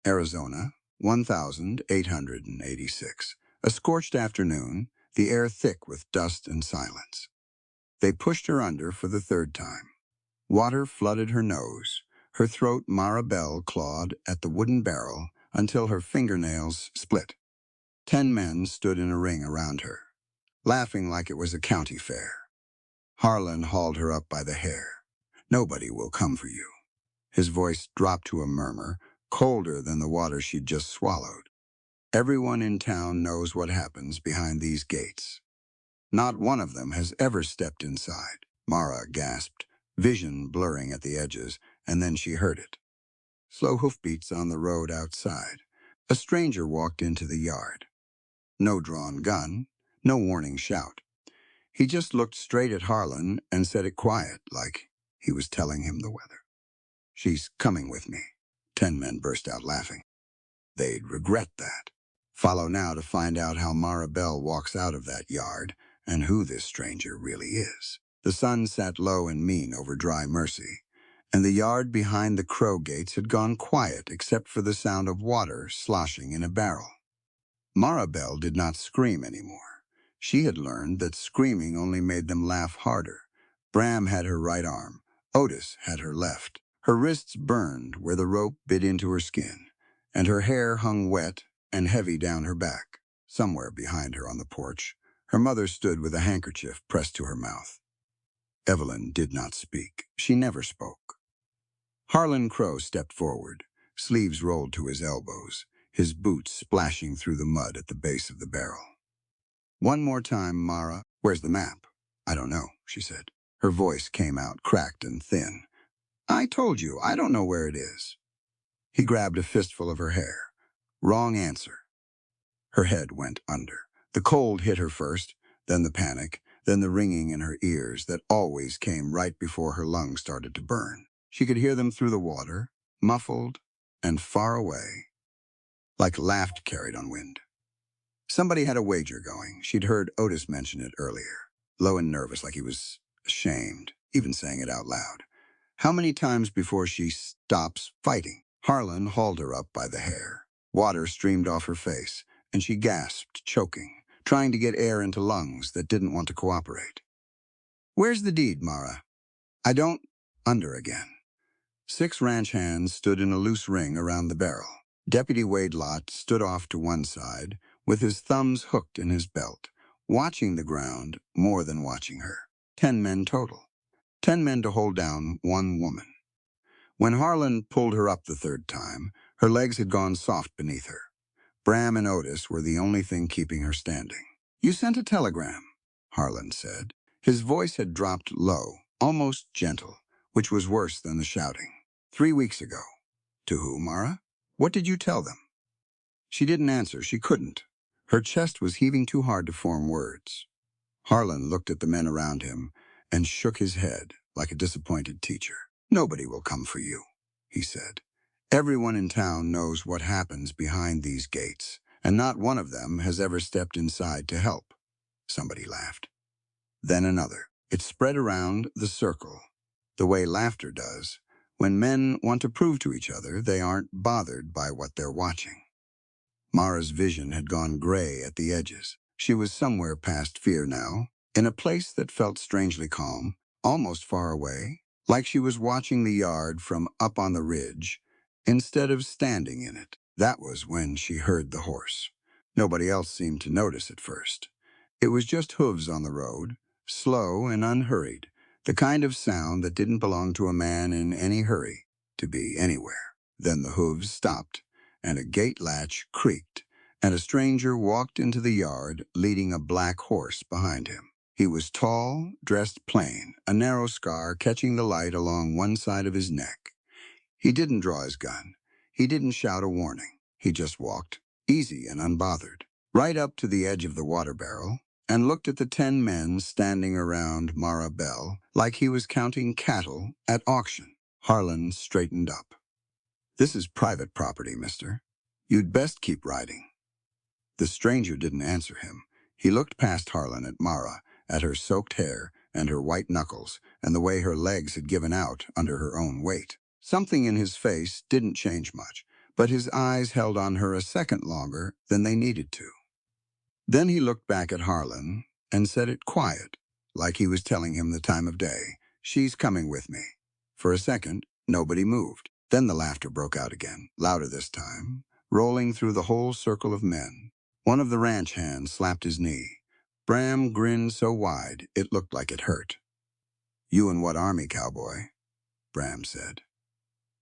Arizona, 1886. A scorched afternoon, the air thick with dust and silence. They pushed her under for the third time. Water flooded her nose. Her throat Mara Bell clawed at the wooden barrel until her fingernails split. 10 men stood in a ring around her, laughing like it was a county fair. Harlan hauled her up by the hair. "Nobody will come for you." His voice dropped to a murmur, colder than the water she'd just swallowed. "Everyone in town knows what happens behind these gates. Not one of them has ever stepped inside." Mara gasped, vision blurring at the edges, and then she heard it. Slow hoofbeats on the road outside. A stranger walked into the yard. No drawn gun, no warning shout. He just looked straight at Harlan and said it quiet, like he was telling him the weather. "She's coming with me." 10 men burst out laughing. They'd regret that. Follow now to find out how Mara Bell walks out of that yard and who this stranger really is. The sun sat low and mean over Dry Mercy, and the yard behind the Crow gates had gone quiet except for the sound of water sloshing in a barrel. Mara Bell did not scream anymore. She had learned that screaming only made them laugh harder. Bram had her right arm. Otis had her left. Her wrists burned where the rope bit into her skin, and her hair hung wet and heavy down her back. Somewhere behind her on the porch, her mother stood with a handkerchief pressed to her mouth. Evelyn did not speak. She never spoke. Harlan Crow stepped forward, sleeves rolled to his elbows, his boots splashing through the mud at the base of the barrel. "One more time, Mara. Where's the map?" "I don't know," she said. Her voice came out cracked and thin. "I told you, I don't know where it is." He grabbed a fistful of her hair. "Wrong answer." Her head went under. The cold hit her first, then the panic, then the ringing in her ears that always came right before her lungs started to burn. She could hear them through the water, muffled and far away, like laughter carried on wind. Somebody had a wager going. She'd heard Otis mention it earlier, low and nervous, like he was ashamed, even saying it out loud. How many times before she stops fighting? Harlan hauled her up by the hair. Water streamed off her face, and she gasped, choking, trying to get air into lungs that didn't want to cooperate. "Where's the deed, Mara?" "I don't—" Under again. 6 ranch hands stood in a loose ring around the barrel. Deputy Wade Lott stood off to one side, with his thumbs hooked in his belt, watching the ground more than watching her. 10 men total. 10 men to hold down one woman. When Harlan pulled her up the third time, her legs had gone soft beneath her. Bram and Otis were the only thing keeping her standing. "You sent a telegram," Harlan said. His voice had dropped low, almost gentle, which was worse than the shouting. 3 weeks ago. To who, Mara? What did you tell them?" She didn't answer. She couldn't. Her chest was heaving too hard to form words. Harlan looked at the men around him and shook his head like a disappointed teacher. "Nobody will come for you," he said. "Everyone in town knows what happens behind these gates, and not one of them has ever stepped inside to help." Somebody laughed. Then another. It spread around the circle, the way laughter does. When men want to prove to each other they aren't bothered by what they're watching. Mara's vision had gone gray at the edges. She was somewhere past fear now, in a place that felt strangely calm, almost far away, like she was watching the yard from up on the ridge, instead of standing in it. That was when she heard the horse. Nobody else seemed to notice at first. It was just hooves on the road, slow and unhurried, the kind of sound that didn't belong to a man in any hurry to be anywhere. Then the hooves stopped, and a gate latch creaked, and a stranger walked into the yard leading a black horse behind him. He was tall, dressed plain, a narrow scar catching the light along one side of his neck. He didn't draw his gun. He didn't shout a warning. He just walked, easy and unbothered, right up to the edge of the water barrel, and looked at the 10 men standing around Mara Bell like he was counting cattle at auction. Harlan straightened up. "This is private property, mister. You'd best keep riding." The stranger didn't answer him. He looked past Harlan at Mara, at her soaked hair and her white knuckles, and the way her legs had given out under her own weight. Something in his face didn't change much, but his eyes held on her a second longer than they needed to. Then he looked back at Harlan and said it quiet, like he was telling him the time of day. "She's coming with me." For a second, nobody moved. Then the laughter broke out again, louder this time, rolling through the whole circle of men. One of the ranch hands slapped his knee. Bram grinned so wide it looked like it hurt. "You in what army, Cowboy?" Bram said.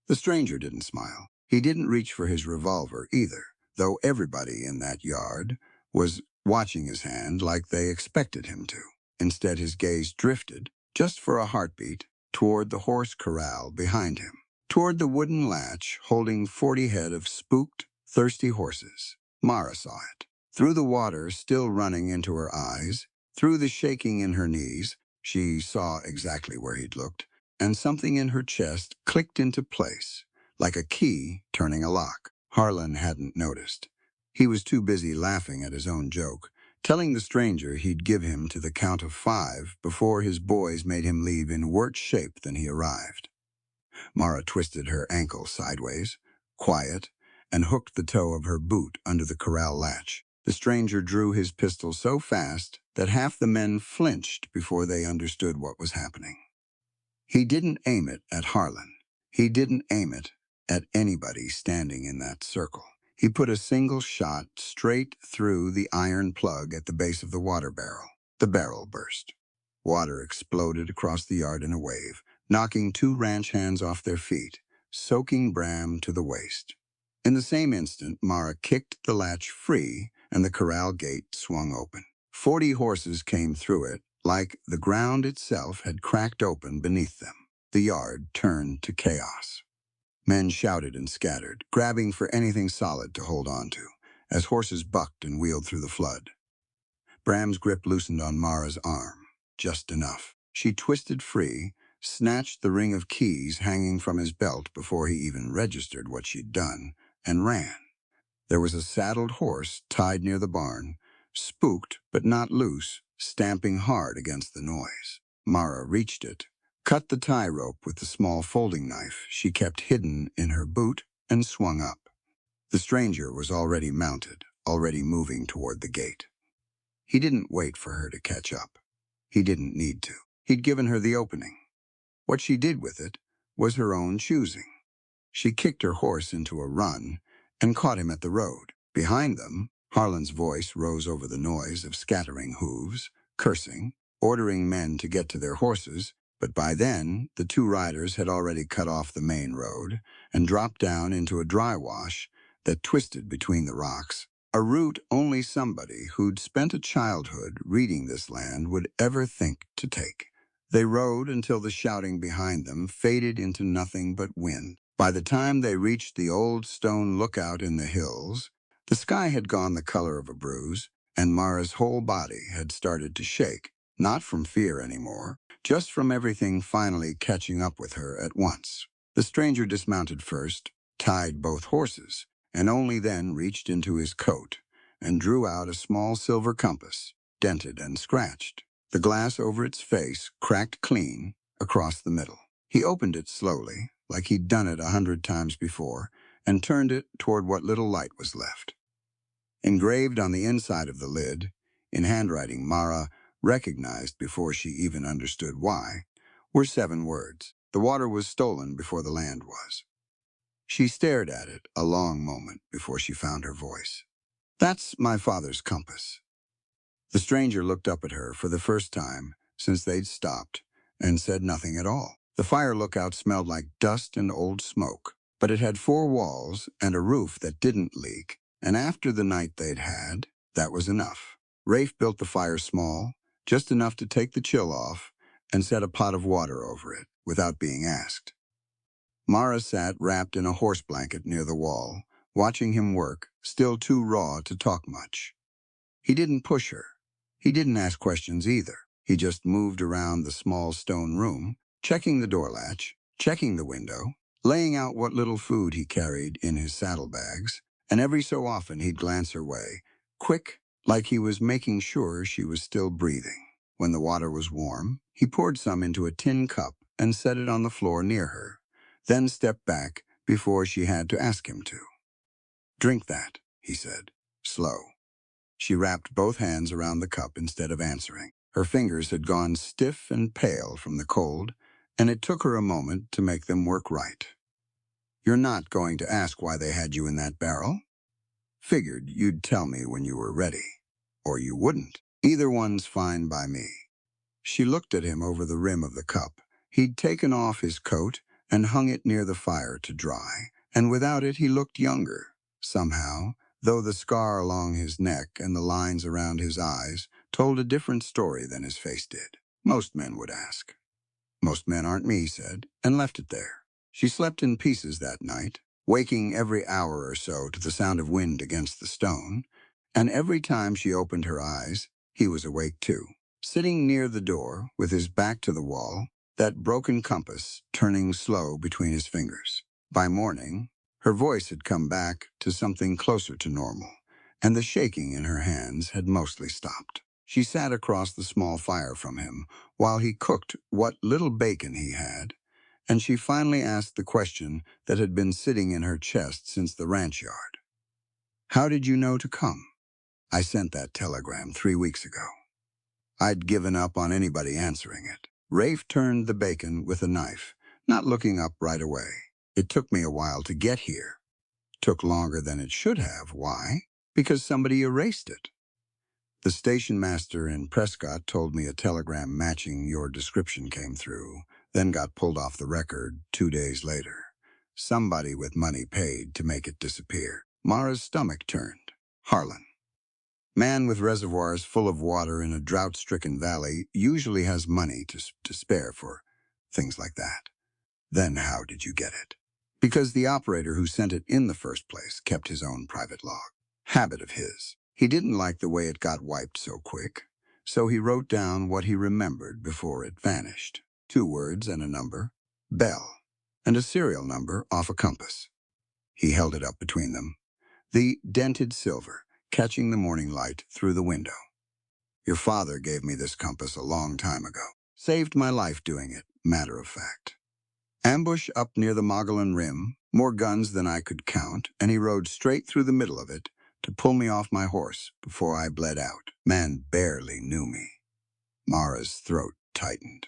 The stranger didn't smile. He didn't reach for his revolver either, though everybody in that yard was watching his hand like they expected him to. Instead, his gaze drifted, just for a heartbeat, toward the horse corral behind him, toward the wooden latch holding 40 head of spooked, thirsty horses. Mara saw it. Through the water still running into her eyes, through the shaking in her knees, she saw exactly where he'd looked, and something in her chest clicked into place, like a key turning a lock. Harlan hadn't noticed. He was too busy laughing at his own joke, telling the stranger he'd give him to the count of 5 before his boys made him leave in worse shape than he arrived. Mara twisted her ankle sideways, quiet, and hooked the toe of her boot under the corral latch. The stranger drew his pistol so fast that half the men flinched before they understood what was happening. He didn't aim it at Harlan. He didn't aim it at anybody standing in that circle. He put a single shot straight through the iron plug at the base of the water barrel. The barrel burst. Water exploded across the yard in a wave, knocking 2 ranch hands off their feet, soaking Bram to the waist. In the same instant, Mara kicked the latch free and the corral gate swung open. 40 horses came through it, like the ground itself had cracked open beneath them. The yard turned to chaos. Men shouted and scattered, grabbing for anything solid to hold on to, as horses bucked and wheeled through the flood. Bram's grip loosened on Mara's arm, just enough. She twisted free, snatched the ring of keys hanging from his belt before he even registered what she'd done, and ran. There was a saddled horse tied near the barn, spooked but not loose, stamping hard against the noise. Mara reached it, cut the tie rope with the small folding knife she kept hidden in her boot, and swung up. The stranger was already mounted, already moving toward the gate. He didn't wait for her to catch up. He didn't need to. He'd given her the opening. What she did with it was her own choosing. She kicked her horse into a run and caught him at the road. Behind them, Harlan's voice rose over the noise of scattering hooves, cursing, ordering men to get to their horses, but by then the 2 riders had already cut off the main road and dropped down into a dry wash that twisted between the rocks, a route only somebody who'd spent a childhood reading this land would ever think to take. They rode until the shouting behind them faded into nothing but wind. By the time they reached the old stone lookout in the hills, the sky had gone the color of a bruise, and Mara's whole body had started to shake, not from fear anymore, just from everything finally catching up with her at once. The stranger dismounted first, tied both horses, and only then reached into his coat and drew out a small silver compass, dented and scratched. The glass over its face cracked clean across the middle. He opened it slowly, like he'd done it 100 times before, and turned it toward what little light was left. Engraved on the inside of the lid, in handwriting Mara recognized before she even understood why, were 7 words. The water was stolen before the land was. She stared at it a long moment before she found her voice. "That's my father's compass." The stranger looked up at her for the first time since they'd stopped and said nothing at all. The fire lookout smelled like dust and old smoke, but it had 4 walls and a roof that didn't leak, and after the night they'd had, that was enough. Rafe built the fire small, just enough to take the chill off, and set a pot of water over it without being asked. Mara sat wrapped in a horse blanket near the wall, watching him work, still too raw to talk much. He didn't push her. He didn't ask questions either. He just moved around the small stone room, checking the door latch, checking the window, laying out what little food he carried in his saddlebags, and every so often he'd glance her way, quick, like he was making sure she was still breathing. When the water was warm, he poured some into a tin cup and set it on the floor near her, then stepped back before she had to ask him to. Drink that, he said. Slow. She wrapped both hands around the cup instead of answering. Her fingers had gone stiff and pale from the cold, and it took her a moment to make them work right. You're not going to ask why they had you in that barrel? Figured you'd tell me when you were ready. Or you wouldn't. Either one's fine by me. She looked at him over the rim of the cup. He'd taken off his coat and hung it near the fire to dry, and without it he looked younger. Somehow, though the scar along his neck and the lines around his eyes told a different story than his face did. Most men would ask. Most men aren't me, he said, and left it there. She slept in pieces that night, waking every hour or so to the sound of wind against the stone, and every time she opened her eyes, he was awake too. Sitting near the door, with his back to the wall, that broken compass turning slow between his fingers. By morning, her voice had come back to something closer to normal, and the shaking in her hands had mostly stopped. She sat across the small fire from him while he cooked what little bacon he had, and she finally asked the question that had been sitting in her chest since the ranch yard. How did you know to come? I sent that telegram 3 weeks ago. I'd given up on anybody answering it. Rafe turned the bacon with a knife, not looking up right away. It took me a while to get here. Took longer than it should have. Why? Because somebody erased it. The station master in Prescott told me a telegram matching your description came through, then got pulled off the record 2 days later. Somebody with money paid to make it disappear. Mara's stomach turned. Harlan. Man with reservoirs full of water in a drought-stricken valley usually has money to spare for things like that. Then how did you get it? Because the operator who sent it in the first place kept his own private log. Habit of his. He didn't like the way it got wiped so quick, so he wrote down what he remembered before it vanished. 2 words and a number, Bell, and a serial number off a compass. He held it up between them, the dented silver, catching the morning light through the window. Your father gave me this compass a long time ago. Saved my life doing it, matter of fact. Ambush up near the Mogollon Rim, more guns than I could count, and he rode straight through the middle of it to pull me off my horse before I bled out. Man barely knew me. Mara's throat tightened.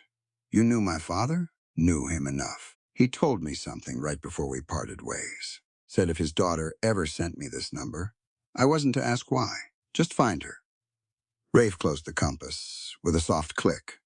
You knew my father? Knew him enough. He told me something right before we parted ways. Said if his daughter ever sent me this number, I wasn't to ask why. Just find her. Rafe closed the compass with a soft click.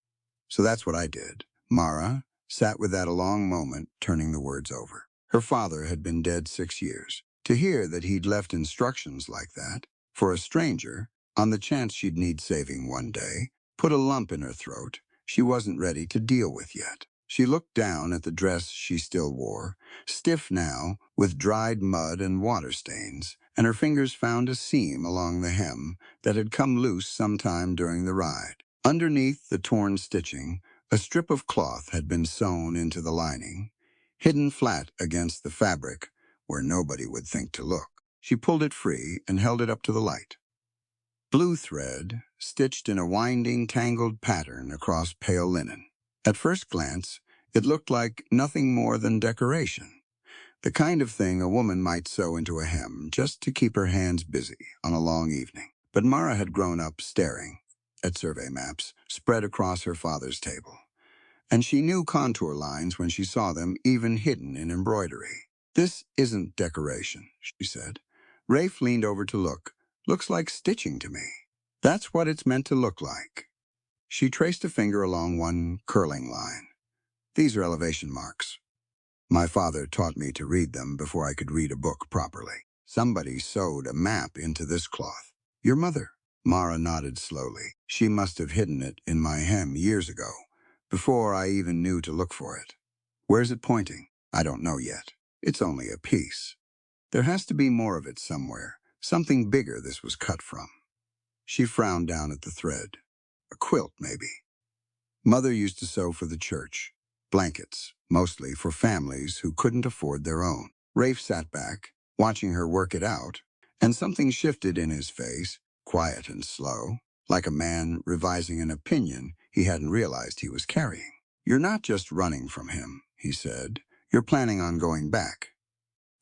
So that's what I did. Mara sat with that a long moment, turning the words over. Her father had been dead 6 years. To hear that he'd left instructions like that, for a stranger, on the chance she'd need saving one day, put a lump in her throat she wasn't ready to deal with yet. She looked down at the dress she still wore, stiff now with dried mud and water stains, and her fingers found a seam along the hem that had come loose sometime during the ride. Underneath the torn stitching, a strip of cloth had been sewn into the lining, hidden flat against the fabric where nobody would think to look. She pulled it free and held it up to the light. Blue thread, stitched in a winding, tangled pattern across pale linen. At first glance, it looked like nothing more than decoration. The kind of thing a woman might sew into a hem just to keep her hands busy on a long evening. But Mara had grown up staring at survey maps spread across her father's table, and she knew contour lines when she saw them, even hidden in embroidery. This isn't decoration, she said. Rafe leaned over to look. Looks like stitching to me. That's what it's meant to look like. She traced a finger along one curling line. These are elevation marks. My father taught me to read them before I could read a book properly. Somebody sewed a map into this cloth. Your mother. Mara nodded slowly. She must have hidden it in my hem years ago, before I even knew to look for it. Where's it pointing? I don't know yet. It's only a piece. There has to be more of it somewhere, something bigger this was cut from. She frowned down at the thread. A quilt, maybe. Mother used to sew for the church. Blankets, mostly for families who couldn't afford their own. Rafe sat back, watching her work it out, and something shifted in his face, quiet and slow, like a man revising an opinion he hadn't realized he was carrying. You're not just running from him, he said. You're planning on going back.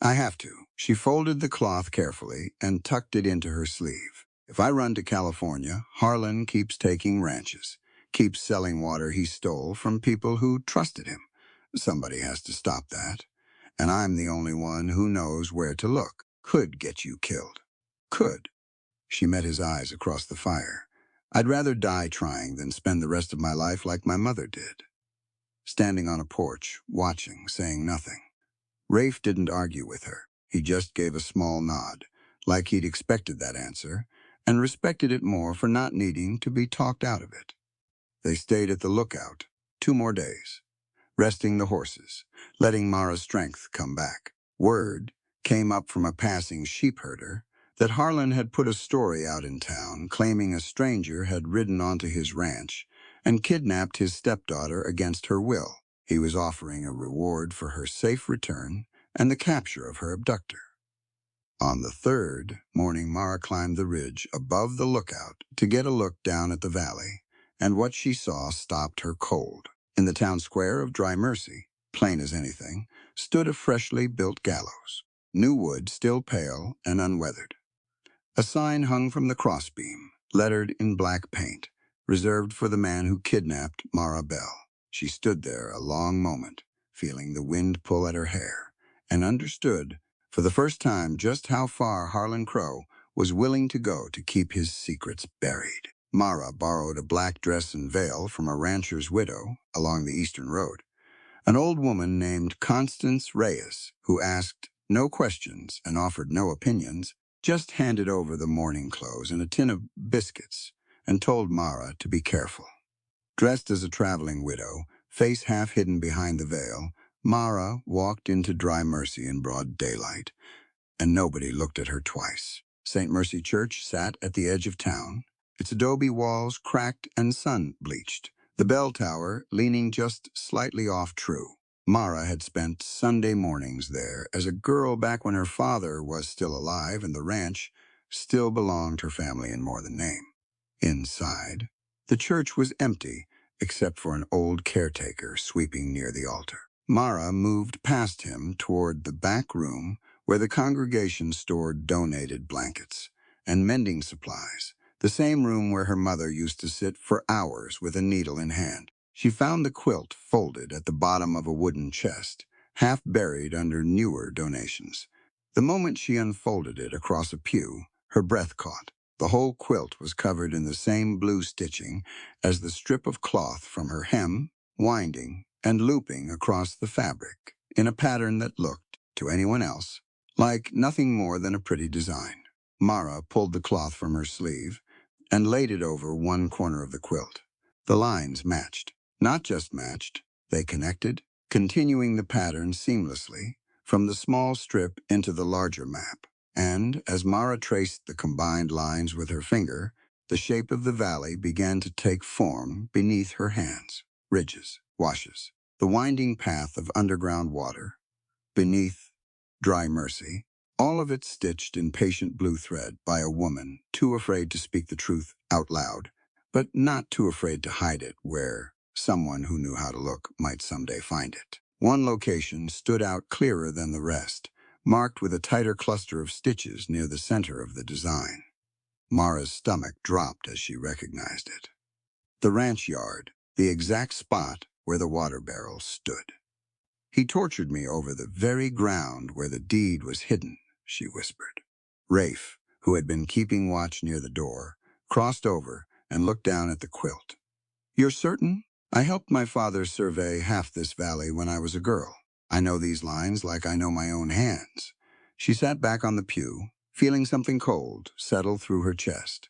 I have to, She folded the cloth carefully and tucked it into her sleeve. If I run to California, Harlan keeps taking ranches, keeps selling water he stole from people who trusted him. Somebody has to stop that. And I'm the only one who knows where to look. Could get you killed. Could. She met his eyes across the fire. I'd rather die trying than spend the rest of my life like my mother did. Standing on a porch, watching, saying nothing. Rafe didn't argue with her. He just gave a small nod, like he'd expected that answer, and respected it more for not needing to be talked out of it. They stayed at the lookout 2 more days, resting the horses, letting Mara's strength come back. Word came up from a passing sheep herder that Harlan had put a story out in town claiming a stranger had ridden onto his ranch and kidnapped his stepdaughter against her will. He was offering a reward for her safe return and the capture of her abductor. On the 3rd morning, Mara climbed the ridge above the lookout to get a look down at the valley, and what she saw stopped her cold. In the town square of Dry Mercy, plain as anything, stood a freshly built gallows, new wood still pale and unweathered. A sign hung from the crossbeam, lettered in black paint, reserved for the man who kidnapped Mara Bell. She stood there a long moment, feeling the wind pull at her hair, and understood, for the first time, just how far Harlan Crow was willing to go to keep his secrets buried. Mara borrowed a black dress and veil from a rancher's widow along the eastern road, an old woman named Constance Reyes, who asked no questions and offered no opinions, just handed over the mourning clothes and a tin of biscuits and told Mara to be careful. Dressed as a traveling widow, face half hidden behind the veil, Mara walked into Dry Mercy in broad daylight, and nobody looked at her twice. St. Mercy Church sat at the edge of town, its adobe walls cracked and sun-bleached, the bell tower leaning just slightly off true. Mara had spent Sunday mornings there as a girl back when her father was still alive and the ranch still belonged to her family in more than name. Inside, the church was empty except for an old caretaker sweeping near the altar. Mara moved past him toward the back room where the congregation stored donated blankets and mending supplies, the same room where her mother used to sit for hours with a needle in hand. She found the quilt folded at the bottom of a wooden chest, half buried under newer donations. The moment she unfolded it across a pew, her breath caught. The whole quilt was covered in the same blue stitching as the strip of cloth from her hem, winding and looping across the fabric in a pattern that looked, to anyone else, like nothing more than a pretty design. Mara pulled the cloth from her sleeve and laid it over one corner of the quilt. The lines matched. Not just matched, they connected, continuing the pattern seamlessly from the small strip into the larger map. And as Mara traced the combined lines with her finger, the shape of the valley began to take form beneath her hands. Ridges, washes, the winding path of underground water, beneath Dry Mercy, all of it stitched in patient blue thread by a woman too afraid to speak the truth out loud, but not too afraid to hide it where someone who knew how to look might someday find it. One location stood out clearer than the rest, marked with a tighter cluster of stitches near the center of the design. Mara's stomach dropped as she recognized it. The ranch yard, the exact spot where the water barrel stood. He tortured me over the very ground where the deed was hidden, she whispered. Rafe, who had been keeping watch near the door, crossed over and looked down at the quilt. You're certain? I helped my father survey half this valley when I was a girl. I know these lines like I know my own hands. She sat back on the pew, feeling something cold settle through her chest.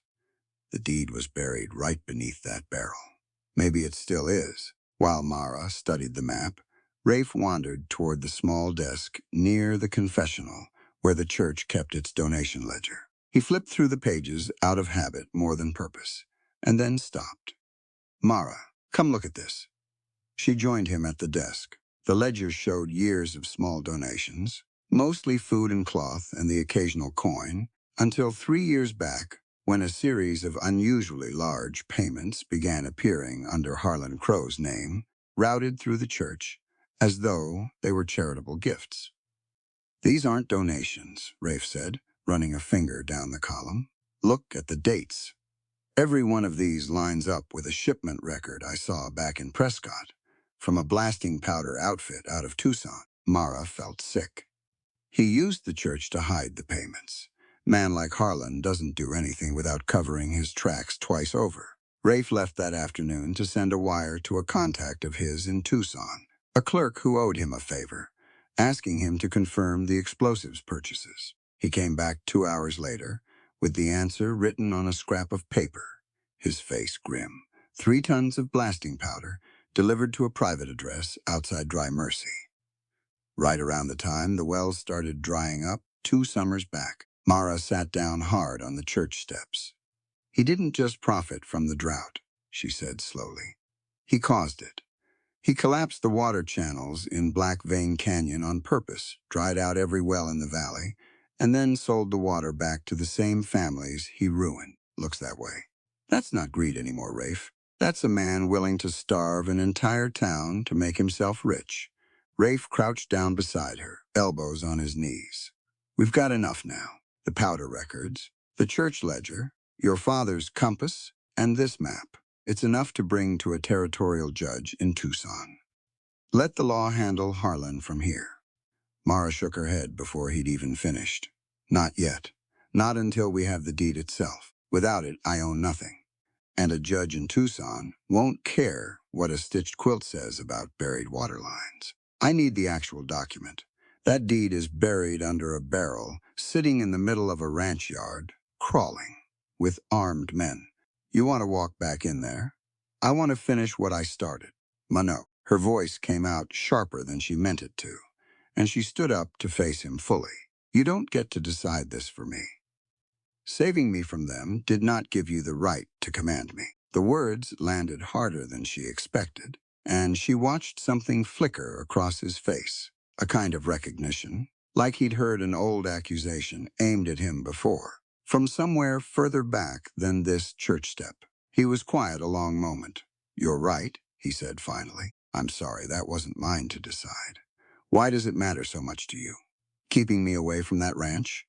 The deed was buried right beneath that barrel. Maybe it still is. While Mara studied the map, Rafe wandered toward the small desk near the confessional where the church kept its donation ledger. He flipped through the pages out of habit more than purpose, and then stopped. Mara, come look at this. She joined him at the desk. The ledger showed years of small donations, mostly food and cloth and the occasional coin, until 3 years back when a series of unusually large payments began appearing under Harlan Crow's name, routed through the church as though they were charitable gifts. These aren't donations, Rafe said, running a finger down the column. Look at the dates. Every one of these lines up with a shipment record I saw back in Prescott, from a blasting powder outfit out of Tucson. Mara felt sick. He used the church to hide the payments. Man like Harlan doesn't do anything without covering his tracks twice over. Rafe left that afternoon to send a wire to a contact of his in Tucson, a clerk who owed him a favor, asking him to confirm the explosives purchases. He came back 2 hours later with the answer written on a scrap of paper, his face grim. 3 tons of blasting powder delivered to a private address outside Dry Mercy. Right around the time the wells started drying up 2 summers back, Mara sat down hard on the church steps. He didn't just profit from the drought, she said slowly. He caused it. He collapsed the water channels in Black Vein Canyon on purpose, dried out every well in the valley, and then sold the water back to the same families he ruined. Looks that way. That's not greed anymore, Rafe. That's a man willing to starve an entire town to make himself rich. Rafe crouched down beside her, elbows on his knees. We've got enough now. The powder records, the church ledger, your father's compass, and this map. It's enough to bring to a territorial judge in Tucson. Let the law handle Harlan from here. Mara shook her head before he'd even finished. Not yet. Not until we have the deed itself. Without it, I own nothing. And a judge in Tucson won't care what a stitched quilt says about buried water lines. I need the actual document. That deed is buried under a barrel, sitting in the middle of a ranch yard, crawling, with armed men. You want to walk back in there? I want to finish what I started. Mano. Her voice came out sharper than she meant it to, and she stood up to face him fully. You don't get to decide this for me. Saving me from them did not give you the right to command me. The words landed harder than she expected, and she watched something flicker across his face, a kind of recognition, like he'd heard an old accusation aimed at him before, from somewhere further back than this church step. He was quiet a long moment. You're right, he said finally. I'm sorry, that wasn't mine to decide. Why does it matter so much to you? Keeping me away from that ranch?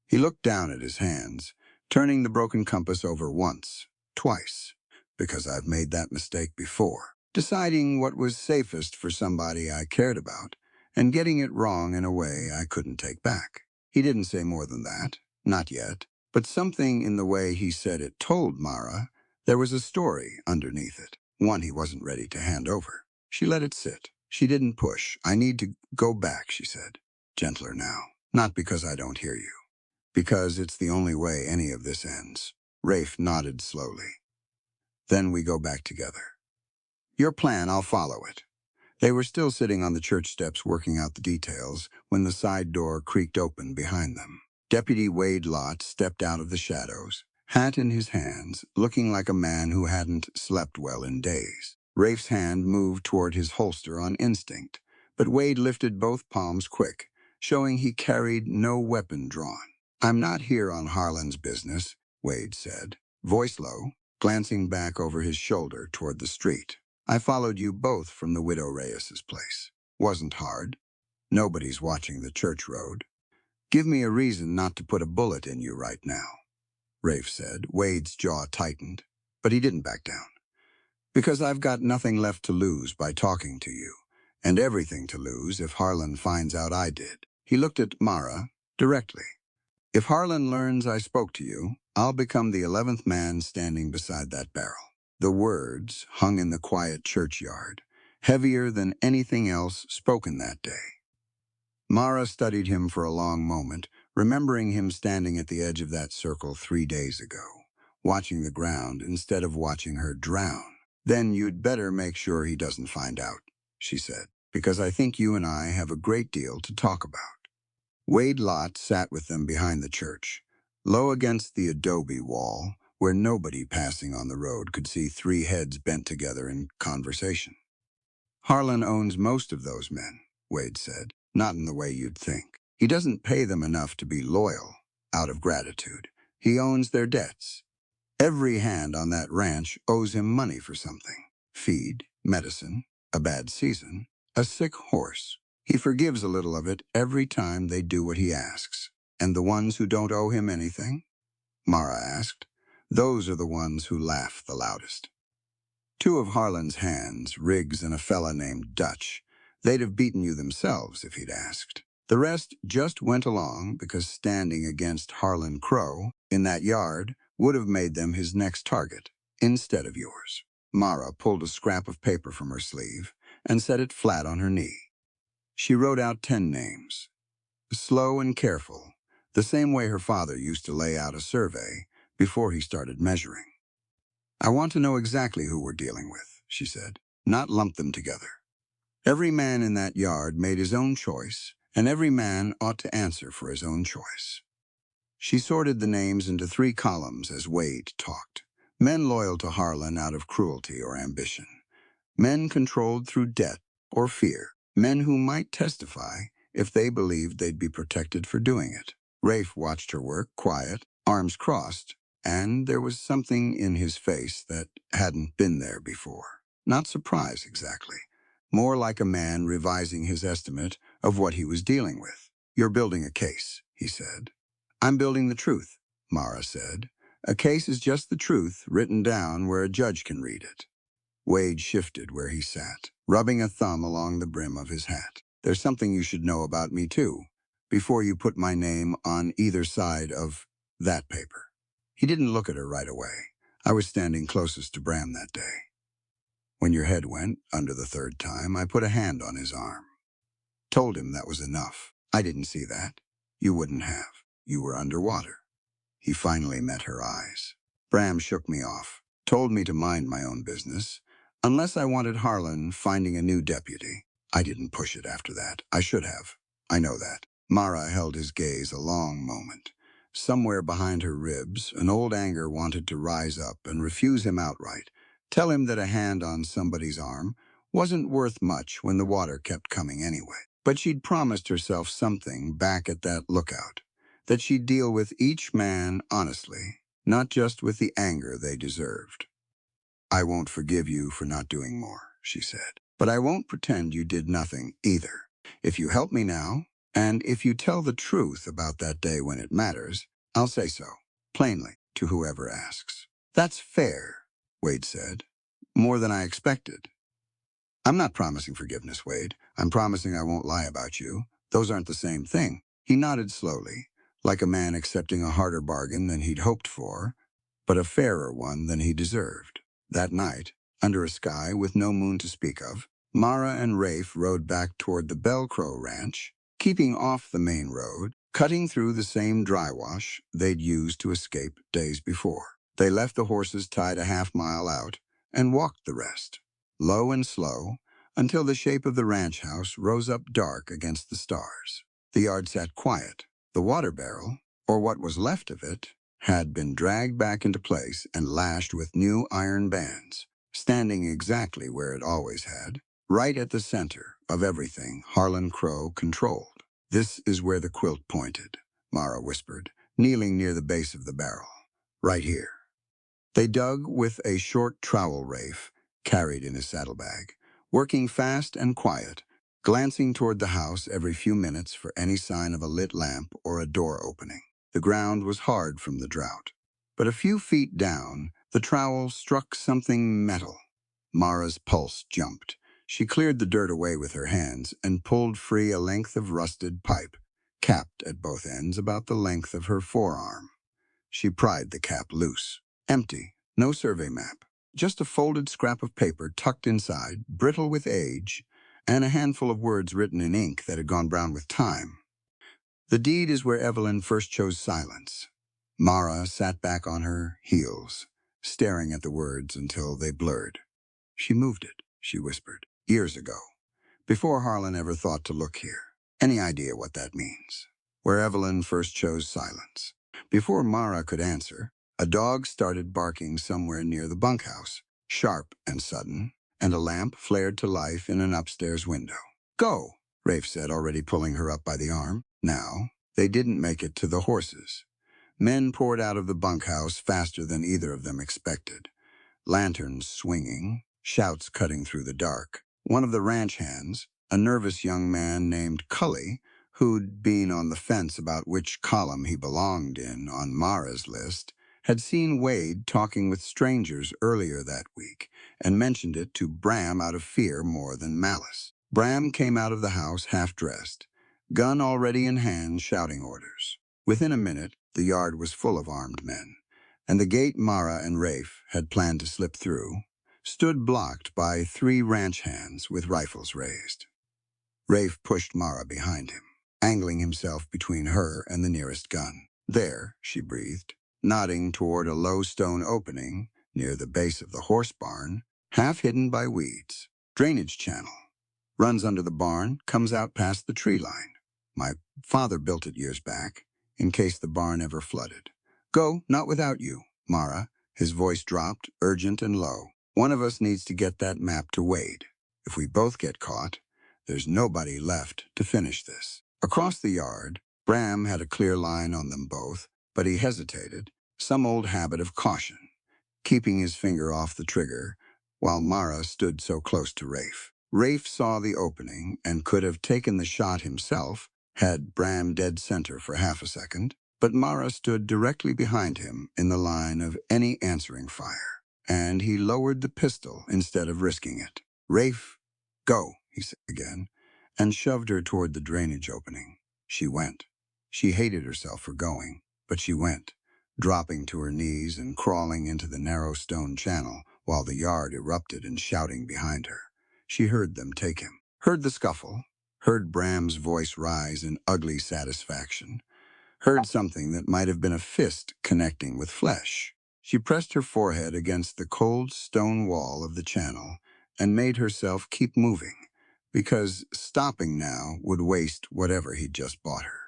He looked down at his hands, turning the broken compass over once, twice, because I've made that mistake before, deciding what was safest for somebody I cared about, and getting it wrong in a way I couldn't take back. He didn't say more than that, not yet, but something in the way he said it told Mara there was a story underneath it, one he wasn't ready to hand over. She let it sit. She didn't push. I need to go back, she said, gentler now, not because I don't hear you. Because it's the only way any of this ends. Rafe nodded slowly. Then we go back together. Your plan, I'll follow it. They were still sitting on the church steps working out the details when the side door creaked open behind them. Deputy Wade Lott stepped out of the shadows, hat in his hands, looking like a man who hadn't slept well in days. Rafe's hand moved toward his holster on instinct, but Wade lifted both palms quick, showing he carried no weapon drawn. I'm not here on Harlan's business, Wade said, voice low, glancing back over his shoulder toward the street. I followed you both from the widow Reyes's place. Wasn't hard. Nobody's watching the church road. Give me a reason not to put a bullet in you right now, Rafe said. Wade's jaw tightened, but he didn't back down. Because I've got nothing left to lose by talking to you, and everything to lose if Harlan finds out I did. He looked at Mara directly. If Harlan learns I spoke to you, I'll become the 11th man standing beside that barrel. The words hung in the quiet churchyard, heavier than anything else spoken that day. Mara studied him for a long moment, remembering him standing at the edge of that circle 3 days ago, watching the ground instead of watching her drown. Then you'd better make sure he doesn't find out, she said, because I think you and I have a great deal to talk about. Wade Lott sat with them behind the church, low against the adobe wall, where nobody passing on the road could see 3 heads bent together in conversation. Harlan owns most of those men, Wade said, not in the way you'd think. He doesn't pay them enough to be loyal, out of gratitude. He owns their debts. Every hand on that ranch owes him money for something. Feed, medicine, a bad season, a sick horse. He forgives a little of it every time they do what he asks. And the ones who don't owe him anything? Mara asked. Those are the ones who laugh the loudest. Two of Harlan's hands, Riggs and a fella named Dutch, they'd have beaten you themselves if he'd asked. The rest just went along because standing against Harlan Crow in that yard would have made them his next target, instead of yours. Mara pulled a scrap of paper from her sleeve and set it flat on her knee. She wrote out 10 names. Slow and careful, the same way her father used to lay out a survey before he started measuring. I want to know exactly who we're dealing with, she said, not lump them together. Every man in that yard made his own choice, and every man ought to answer for his own choice. She sorted the names into 3 columns as Wade talked. Men loyal to Harlan out of cruelty or ambition. Men controlled through debt or fear. Men who might testify if they believed they'd be protected for doing it. Rafe watched her work, quiet, arms crossed, and there was something in his face that hadn't been there before. Not surprise, exactly. More like a man revising his estimate of what he was dealing with. You're building a case, he said. I'm building the truth, Mara said. A case is just the truth written down where a judge can read it. Wade shifted where he sat, rubbing a thumb along the brim of his hat. There's something you should know about me, too, before you put my name on either side of that paper. He didn't look at her right away. I was standing closest to Bram that day. When your head went under the 3rd time, I put a hand on his arm. Told him that was enough. I didn't see that. You wouldn't have. You were underwater. He finally met her eyes. Bram shook me off, told me to mind my own business, unless I wanted Harlan finding a new deputy. I didn't push it after that. I should have. I know that. Mara held his gaze a long moment. Somewhere behind her ribs, an old anger wanted to rise up and refuse him outright. Tell him that a hand on somebody's arm wasn't worth much when the water kept coming anyway. But she'd promised herself something back at that lookout, that she'd deal with each man honestly, not just with the anger they deserved. I won't forgive you for not doing more, she said. But I won't pretend you did nothing either. If you help me now, and if you tell the truth about that day when it matters, I'll say so, plainly, to whoever asks. That's fair, Wade said. More than I expected. I'm not promising forgiveness, Wade. I'm promising I won't lie about you. Those aren't the same thing. He nodded slowly, like a man accepting a harder bargain than he'd hoped for, but a fairer one than he deserved. That night, under a sky with no moon to speak of, Mara and Rafe rode back toward the Bell Crow Ranch, keeping off the main road, cutting through the same dry wash they'd used to escape days before. They left the horses tied a half-mile out and walked the rest, low and slow, until the shape of the ranch house rose up dark against the stars. The yard sat quiet. The water barrel, or what was left of it, had been dragged back into place and lashed with new iron bands, standing exactly where it always had, right at the center of everything Harlan Crow controlled. This is where the quilt pointed, Mara whispered, kneeling near the base of the barrel. Right here. They dug with a short trowel Rafe carried in his saddlebag, working fast and quiet, glancing toward the house every few minutes for any sign of a lit lamp or a door opening. The ground was hard from the drought, but a few feet down, the trowel struck something metal. Mara's pulse jumped. She cleared the dirt away with her hands and pulled free a length of rusted pipe, capped at both ends about the length of her forearm. She pried the cap loose. Empty, no survey map, just a folded scrap of paper tucked inside, brittle with age, and a handful of words written in ink that had gone brown with time. The deed is where Evelyn first chose silence. Mara sat back on her heels, staring at the words until they blurred. She moved it, she whispered, years ago, before Harlan ever thought to look here. Any idea what that means? Where Evelyn first chose silence. Before Mara could answer, a dog started barking somewhere near the bunkhouse, sharp and sudden, and a lamp flared to life in an upstairs window. Go, Rafe said, already pulling her up by the arm. Now, they didn't make it to the horses. Men poured out of the bunkhouse faster than either of them expected. Lanterns swinging, shouts cutting through the dark. One of the ranch hands, A nervous young man named Cully, who'd been on the fence about which column he belonged in on Mara's list, had seen Wade talking with strangers earlier that week and mentioned it to Bram out of fear more than malice. Bram came out of the house half-dressed, gun already in hand, shouting orders. Within a minute, the yard was full of armed men, and the gate Mara and Rafe had planned to slip through stood blocked by 3 ranch hands with rifles raised. Rafe pushed Mara behind him, angling himself between her and the nearest gun. "There," she breathed, nodding toward a low stone opening near the base of the horse barn, half hidden by weeds. "Drainage channel. Runs under the barn, comes out past the tree line. My father built it years back, in case the barn ever flooded. Go, not without you, Mara." His voice dropped, urgent and low. "One of us needs to get that map to Wade. If we both get caught, there's nobody left to finish this." Across the yard, Bram had a clear line on them both, but he hesitated, some old habit of caution, keeping his finger off the trigger while Mara stood so close to Rafe. Rafe saw the opening and could have taken the shot himself had Bram dead center for half a second, but Mara stood directly behind him in the line of any answering fire, and he lowered the pistol instead of risking it. "Rafe, go," he said again, and shoved her toward the drainage opening. She went. She hated herself for going, but she went, dropping to her knees and crawling into the narrow stone channel while the yard erupted in shouting behind her. She heard them take him, heard the scuffle, heard Bram's voice rise in ugly satisfaction, heard something that might have been a fist connecting with flesh. She pressed her forehead against the cold stone wall of the channel and made herself keep moving, because stopping now would waste whatever he'd just bought her.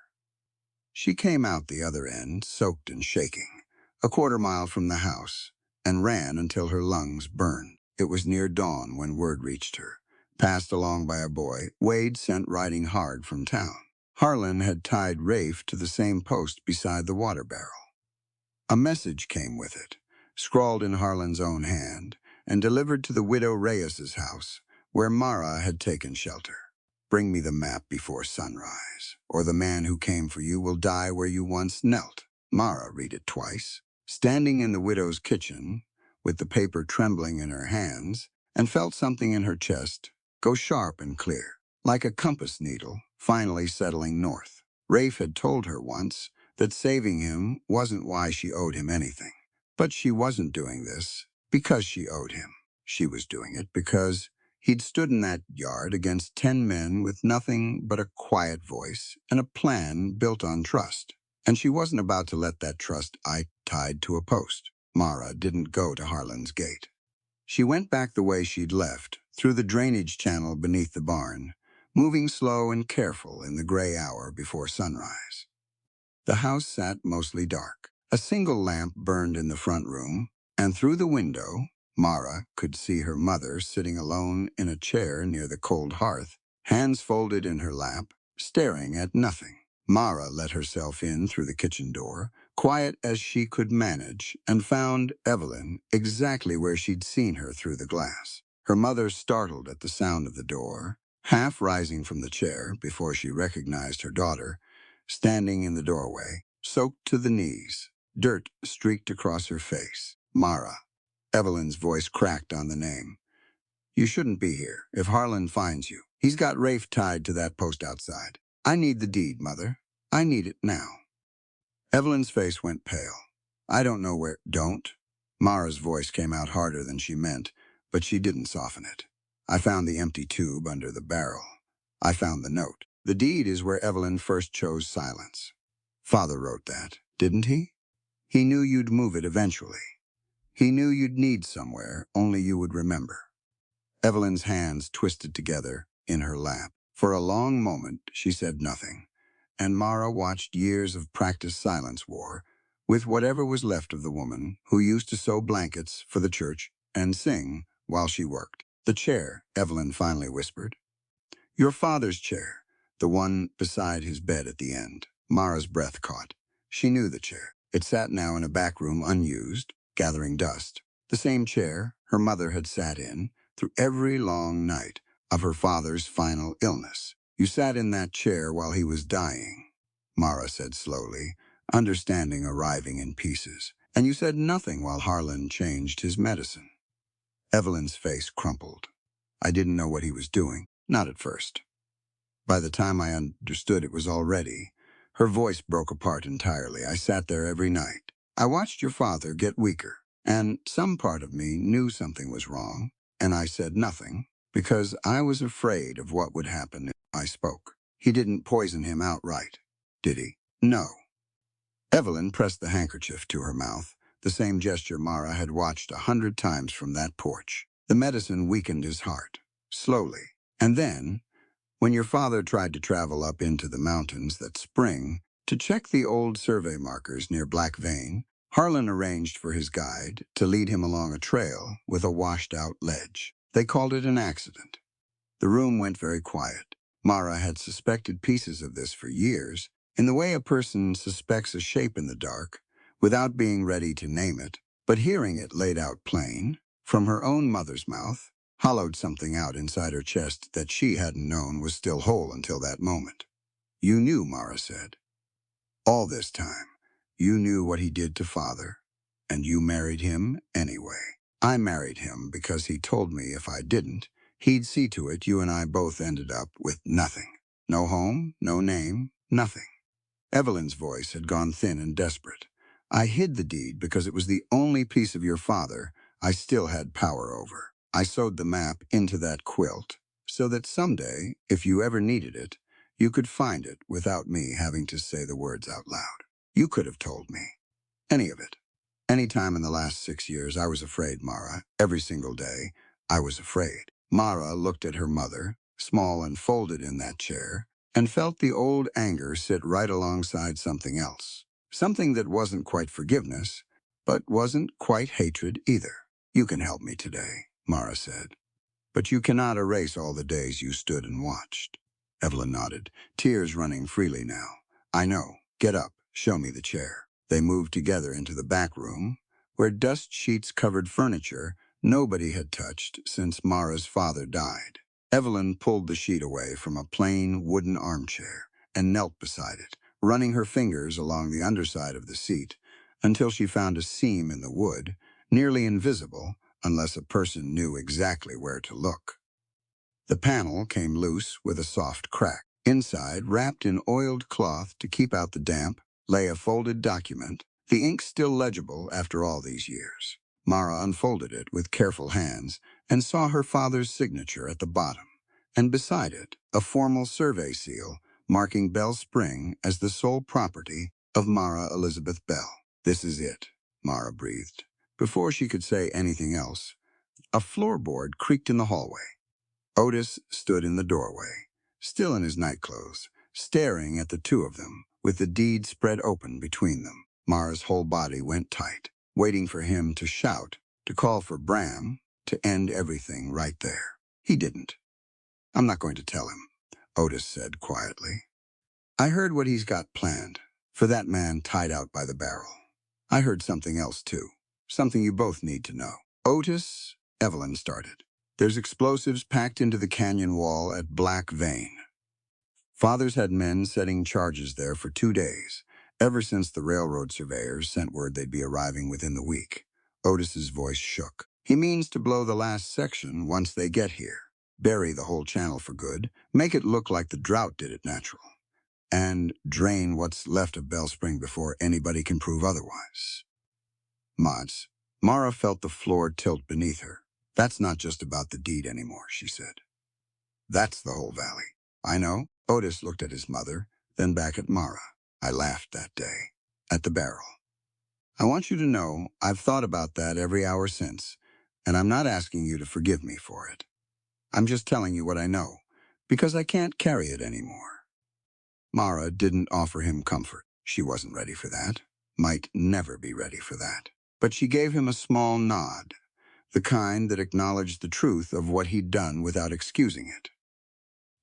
She came out the other end, soaked and shaking, a quarter-mile from the house, and ran until her lungs burned. It was near dawn when word reached her, passed along by a boy Wade sent riding hard from town. Harlan had tied Rafe to the same post beside the water barrel. A message came with it, scrawled in Harlan's own hand, and delivered to the widow Reyes's house, where Mara had taken shelter. "Bring me the map before sunrise, or the man who came for you will die where you once knelt." Mara read it twice, standing in the widow's kitchen, with the paper trembling in her hands, and felt something in her chest go sharp and clear, like a compass needle, finally settling north. Rafe had told her once that saving him wasn't why she owed him anything. But she wasn't doing this because she owed him. She was doing it because he'd stood in that yard against 10 men with nothing but a quiet voice and a plan built on trust. And she wasn't about to let that trust tied to a post. Mara didn't go to Harlan's gate. She went back the way she'd left, through the drainage channel beneath the barn, moving slow and careful in the gray hour before sunrise. The house sat mostly dark. A single lamp burned in the front room, and through the window, Mara could see her mother sitting alone in a chair near the cold hearth, hands folded in her lap, staring at nothing. Mara let herself in through the kitchen door, quiet as she could manage, and found Evelyn exactly where she'd seen her through the glass. Her mother startled at the sound of the door, half rising from the chair before she recognized her daughter, standing in the doorway, soaked to the knees, dirt streaked across her face. "Mara." Evelyn's voice cracked on the name. "You shouldn't be here. If Harlan finds you, he's got Rafe tied to that post outside. I need the deed, Mother. I need it now." Evelyn's face went pale. "I don't know where—" "Don't?" Mara's voice came out harder than she meant, but she didn't soften it. "I found the empty tube under the barrel. I found the note. The deed is where Evelyn first chose silence. Father wrote that, didn't he? He knew you'd move it eventually. He knew you'd need somewhere only you would remember." Evelyn's hands twisted together in her lap. For a long moment, she said nothing, and Mara watched years of practiced silence war with whatever was left of the woman who used to sew blankets for the church and sing while she worked. "The chair," Evelyn finally whispered. "Your father's chair, the one beside his bed at the end." Mara's breath caught. She knew the chair. It sat now in a back room unused, gathering dust. The same chair her mother had sat in through every long night of her father's final illness. You sat in that chair while he was dying, Mara said slowly, understanding arriving in pieces. And you said nothing while Harlan changed his medicine. Evelyn's face crumpled. I didn't know what he was doing, not at first. By the time I understood it was already, her voice broke apart entirely. I sat there every night. I watched your father get weaker, and some part of me knew something was wrong, and I said nothing, because I was afraid of what would happen if I spoke. He didn't poison him outright, did he? No. Evelyn pressed the handkerchief to her mouth, the same gesture Mara had watched 100 times from that porch. The medicine weakened his heart, slowly, and then, when your father tried to travel up into the mountains that spring to check the old survey markers near Black Vein, Harlan arranged for his guide to lead him along a trail with a washed-out ledge. They called it an accident. The room went very quiet. Mara had suspected pieces of this for years, in the way a person suspects a shape in the dark, without being ready to name it, but hearing it laid out plain, from her own mother's mouth, hollowed something out inside her chest that she hadn't known was still whole until that moment. You knew, Mara said. All this time, you knew what he did to Father, and you married him anyway. I married him because he told me if I didn't, he'd see to it you and I both ended up with nothing. No home, no name, nothing. Evelyn's voice had gone thin and desperate. I hid the deed because it was the only piece of your father I still had power over. I sewed the map into that quilt so that someday, if you ever needed it, you could find it without me having to say the words out loud. You could have told me. Any of it. Any time in the last 6 years, I was afraid, Mara. Every single day, I was afraid. Mara looked at her mother, small and folded in that chair, and felt the old anger sit right alongside something else. Something that wasn't quite forgiveness, but wasn't quite hatred either. You can help me today, Mara said. But you cannot erase all the days you stood and watched. Evelyn nodded, tears running freely now. I know. Get up. Show me the chair. They moved together into the back room, where dust sheets covered furniture nobody had touched since Mara's father died. Evelyn pulled the sheet away from a plain wooden armchair and knelt beside it, running her fingers along the underside of the seat until she found a seam in the wood, nearly invisible unless a person knew exactly where to look. The panel came loose with a soft crack. Inside, wrapped in oiled cloth to keep out the damp, lay a folded document, the ink still legible after all these years. Mara unfolded it with careful hands and saw her father's signature at the bottom, and beside it, a formal survey seal marking Bell Spring as the sole property of Mara Elizabeth Bell. This is it, Mara breathed. Before she could say anything else, a floorboard creaked in the hallway. Otis stood in the doorway, still in his nightclothes, staring at the two of them, with the deed spread open between them. Mara's whole body went tight, waiting for him to shout, to call for Bram, to end everything right there. He didn't. I'm not going to tell him, Otis said quietly. I heard what he's got planned, for that man tied out by the barrel. I heard something else too, something you both need to know. Otis, Evelyn started. There's explosives packed into the canyon wall at Black Vein. Father's had men setting charges there for 2 days, ever since the railroad surveyors sent word they'd be arriving within the week. Otis's voice shook. He means to blow the last section once they get here, bury the whole channel for good, make it look like the drought did it natural, and drain what's left of Bell Spring before anybody can prove otherwise. Mods. Mara felt the floor tilt beneath her. That's not just about the deed anymore, she said. That's the whole valley. I know. Otis looked at his mother, then back at Mara. I laughed that day. At the barrel. I want you to know I've thought about that every hour since, and I'm not asking you to forgive me for it. I'm just telling you what I know, because I can't carry it anymore. Mara didn't offer him comfort. She wasn't ready for that. Might never be ready for that. But she gave him a small nod, the kind that acknowledged the truth of what he'd done without excusing it.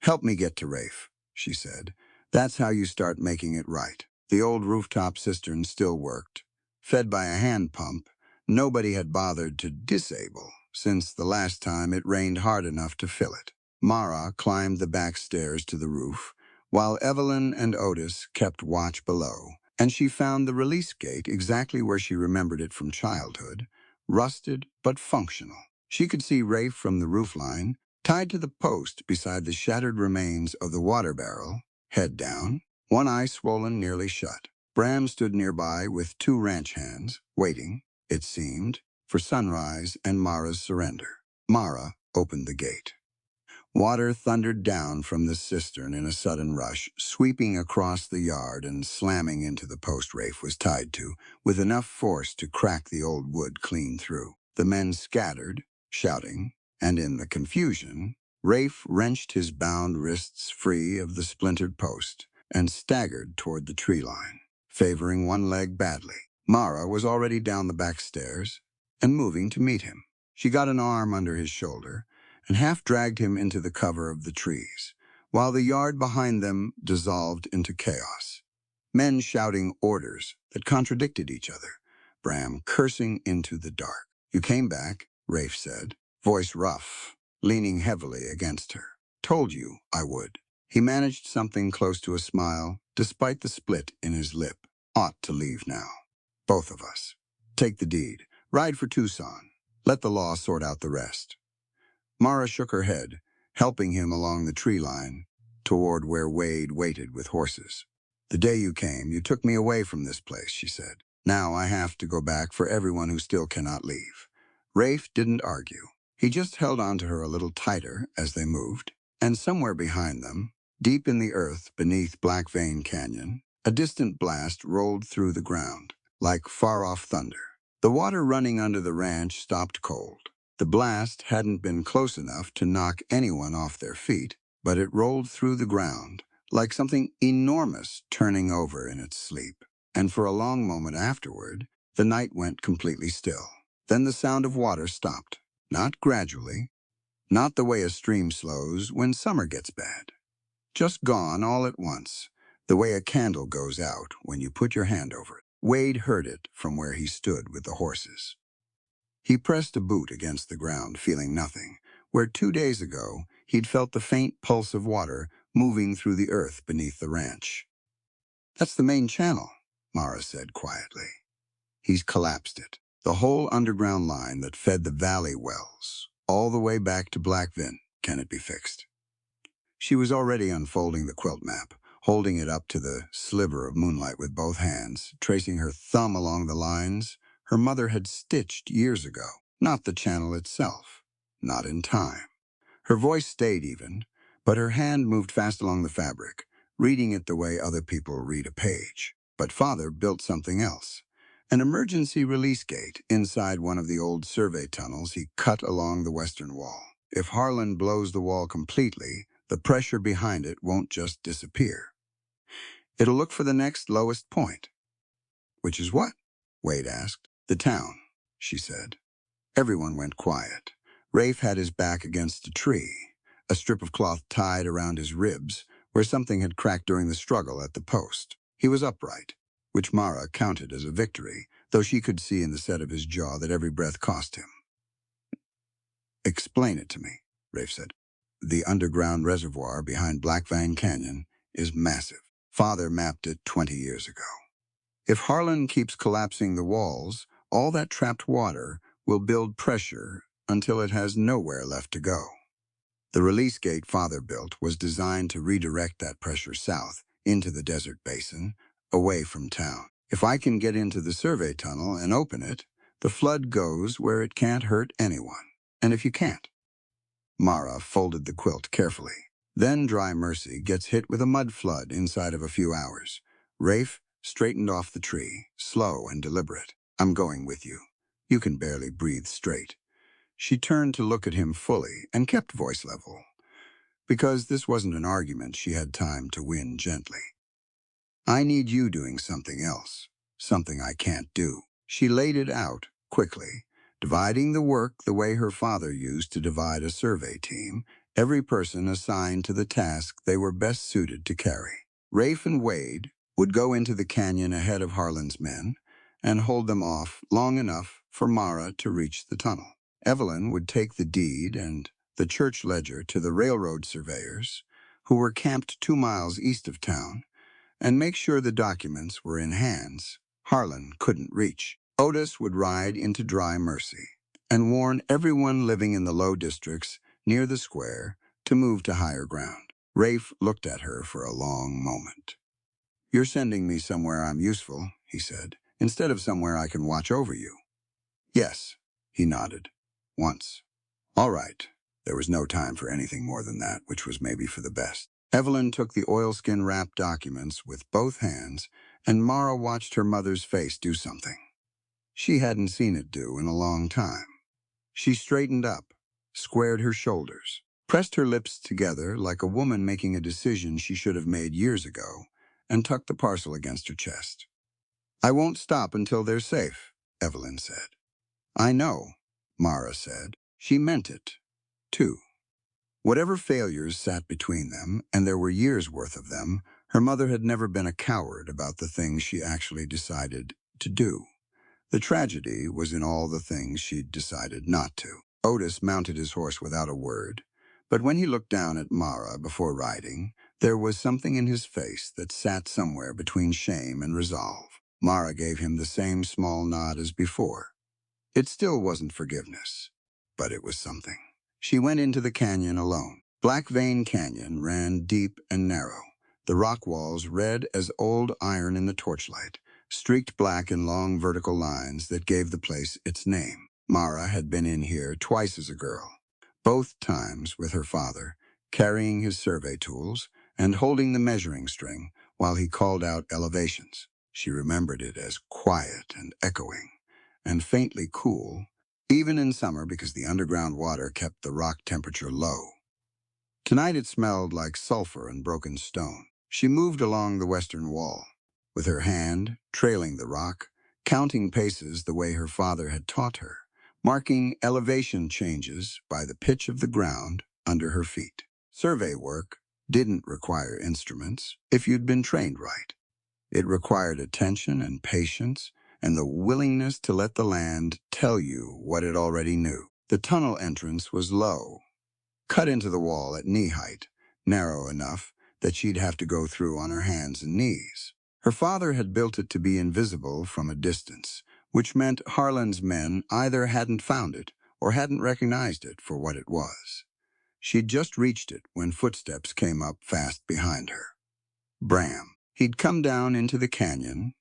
Help me get to Rafe, she said. That's how you start making it right. The old rooftop cistern still worked. Fed by a hand pump, nobody had bothered to disable since the last time it rained hard enough to fill it. Mara climbed the back stairs to the roof, while Evelyn and Otis kept watch below, and she found the release gate exactly where she remembered it from childhood, rusted but functional. She could see Rafe from the roofline, tied to the post beside the shattered remains of the water barrel, head down, one eye swollen nearly shut. Bram stood nearby with two ranch hands, waiting, it seemed, for sunrise and Mara's surrender. Mara opened the gate. Water thundered down from the cistern in a sudden rush, sweeping across the yard and slamming into the post Rafe was tied to, with enough force to crack the old wood clean through. The men scattered, shouting, and in the confusion, Rafe wrenched his bound wrists free of the splintered post and staggered toward the tree line, favoring one leg badly. Mara was already down the back stairs and moving to meet him. She got an arm under his shoulder and half-dragged him into the cover of the trees, while the yard behind them dissolved into chaos. Men shouting orders that contradicted each other, Bram cursing into the dark. "You came back," Rafe said, voice rough, leaning heavily against her. "Told you I would." He managed something close to a smile, despite the split in his lip. "Ought to leave now. Both of us. Take the deed. Ride for Tucson. Let the law sort out the rest." Mara shook her head, helping him along the tree line toward where Wade waited with horses. "The day you came, you took me away from this place," she said. "Now I have to go back for everyone who still cannot leave." Rafe didn't argue. He just held on to her a little tighter as they moved, and somewhere behind them, deep in the earth beneath Black Vein Canyon, a distant blast rolled through the ground, like far-off thunder. The water running under the ranch stopped cold. The blast hadn't been close enough to knock anyone off their feet, but it rolled through the ground, like something enormous turning over in its sleep. And for a long moment afterward, the night went completely still. Then the sound of water stopped, not gradually, not the way a stream slows when summer gets bad. Just gone all at once, the way a candle goes out when you put your hand over it. Wade heard it from where he stood with the horses. He pressed a boot against the ground, feeling nothing, where 2 days ago he'd felt the faint pulse of water moving through the earth beneath the ranch. "That's the main channel," Mara said quietly. "He's collapsed it. The whole underground line that fed the valley wells, all the way back to Blackvin. Can it be fixed?" She was already unfolding the quilt map, holding it up to the sliver of moonlight with both hands, tracing her thumb along the lines her mother had stitched years ago. Not the channel itself, not in time. Her voice stayed even, but her hand moved fast along the fabric, reading it the way other people read a page. But Father built something else. An emergency release gate inside one of the old survey tunnels he cut along the western wall. If Harlan blows the wall completely, the pressure behind it won't just disappear. It'll look for the next lowest point. "Which is what?" Wade asked. "The town," she said. Everyone went quiet. Rafe had his back against a tree, a strip of cloth tied around his ribs, where something had cracked during the struggle at the post. He was upright, which Mara counted as a victory, though she could see in the set of his jaw that every breath cost him. "Explain it to me," Rafe said. "The underground reservoir behind Black Vein Canyon is massive. Father mapped it 20 years ago. If Harlan keeps collapsing the walls, all that trapped water will build pressure until it has nowhere left to go. The release gate Father built was designed to redirect that pressure south, into the desert basin, away from town. If I can get into the survey tunnel and open it, the flood goes where it can't hurt anyone. And if you can't..." Mara folded the quilt carefully. "Then Dry Mercy gets hit with a mud flood inside of a few hours." Rafe straightened off the tree, slow and deliberate. "I'm going with you. You can barely breathe straight." She turned to look at him fully and kept voice level, because this wasn't an argument she had time to win gently. "I need you doing something else, something I can't do." She laid it out quickly, dividing the work the way her father used to divide a survey team, every person assigned to the task they were best suited to carry. Rafe and Wade would go into the canyon ahead of Harlan's men and hold them off long enough for Mara to reach the tunnel. Evelyn would take the deed and the church ledger to the railroad surveyors, who were camped 2 miles east of town, and make sure the documents were in hands Harlan couldn't reach. Otis would ride into Dry Mercy and warn everyone living in the low districts near the square to move to higher ground. Rafe looked at her for a long moment. "You're sending me somewhere I'm useful," he said, "instead of somewhere I can watch over you." "Yes," he nodded. "Once." "All right." There was no time for anything more than that, which was maybe for the best. Evelyn took the oilskin-wrapped documents with both hands, and Mara watched her mother's face do something she hadn't seen it do in a long time. She straightened up, squared her shoulders, pressed her lips together like a woman making a decision she should have made years ago, and tucked the parcel against her chest. "I won't stop until they're safe," Evelyn said. "I know," Mara said. She meant it, too. Whatever failures sat between them, and there were years' worth of them, her mother had never been a coward about the things she actually decided to do. The tragedy was in all the things she'd decided not to. Otis mounted his horse without a word, but when he looked down at Mara before riding, there was something in his face that sat somewhere between shame and resolve. Mara gave him the same small nod as before. It still wasn't forgiveness, but it was something. She went into the canyon alone. Black Vein Canyon ran deep and narrow, the rock walls red as old iron in the torchlight, streaked black in long vertical lines that gave the place its name. Mara had been in here twice as a girl, both times with her father, carrying his survey tools and holding the measuring string while he called out elevations. She remembered it as quiet and echoing, and faintly cool, even in summer because the underground water kept the rock temperature low. Tonight it smelled like sulfur and broken stone. She moved along the western wall, with her hand trailing the rock, counting paces the way her father had taught her, marking elevation changes by the pitch of the ground under her feet. Survey work didn't require instruments if you'd been trained right. It required attention and patience and the willingness to let the land tell you what it already knew. The tunnel entrance was low, cut into the wall at knee height, narrow enough that she'd have to go through on her hands and knees. Her father had built it to be invisible from a distance, which meant Harlan's men either hadn't found it or hadn't recognized it for what it was. She'd just reached it when footsteps came up fast behind her. Bram. He'd come down into the canyon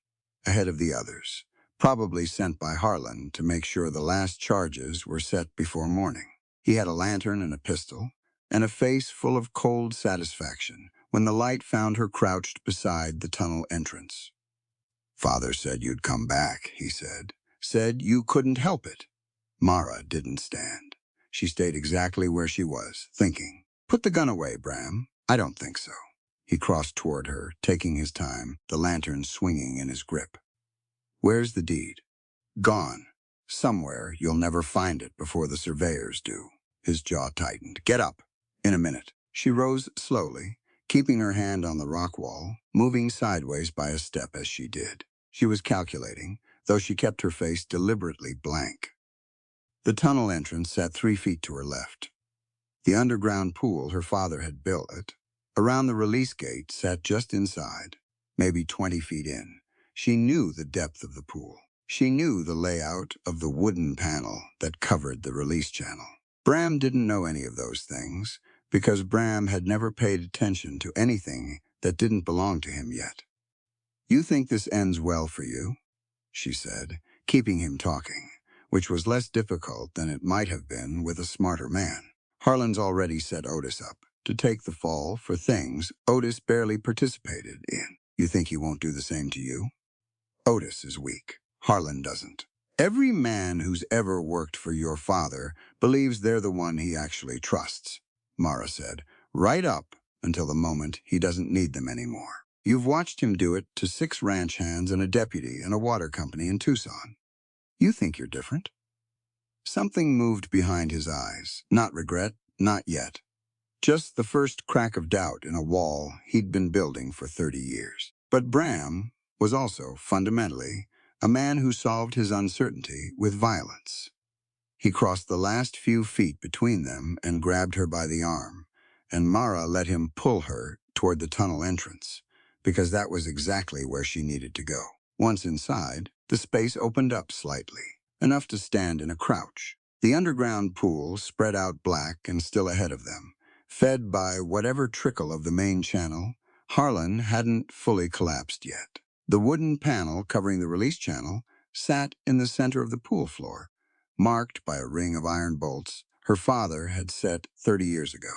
ahead of the others, probably sent by Harlan to make sure the last charges were set before morning. He had a lantern and a pistol, and a face full of cold satisfaction when the light found her crouched beside the tunnel entrance. "Father said you'd come back," he said. "Said you couldn't help it." Mara didn't stand. She stayed exactly where she was, thinking. "Put the gun away, Bram. I don't think so." He crossed toward her, taking his time, the lantern swinging in his grip. "Where's the deed?" "Gone. Somewhere you'll never find it before the surveyors do." His jaw tightened. "Get up. In a minute." She rose slowly, keeping her hand on the rock wall, moving sideways by a step as she did. She was calculating, though she kept her face deliberately blank. The tunnel entrance sat 3 feet to her left. The underground pool her father had built around the release gate sat just inside, maybe 20 feet in. She knew the depth of the pool. She knew the layout of the wooden panel that covered the release channel. Bram didn't know any of those things because Bram had never paid attention to anything that didn't belong to him yet. "You think this ends well for you?" she said, keeping him talking, which was less difficult than it might have been with a smarter man. Harlan's already set Otis up to take the fall for things Otis barely participated in. "You think he won't do the same to you?" "Otis is weak. Harlan doesn't. Every man who's ever worked for your father believes they're the one he actually trusts," Mara said, "right up until the moment he doesn't need them anymore. You've watched him do it to 6 ranch hands and a deputy in a water company in Tucson. You think you're different?" Something moved behind his eyes. Not regret, not yet. Just the first crack of doubt in a wall he'd been building for 30 years. But Bram was also, fundamentally, a man who solved his uncertainty with violence. He crossed the last few feet between them and grabbed her by the arm, and Mara let him pull her toward the tunnel entrance, because that was exactly where she needed to go. Once inside, the space opened up slightly, enough to stand in a crouch. The underground pool spread out black and still ahead of them, fed by whatever trickle of the main channel. Harlan hadn't fully collapsed yet. The wooden panel covering the release channel sat in the center of the pool floor, marked by a ring of iron bolts her father had set 30 years ago.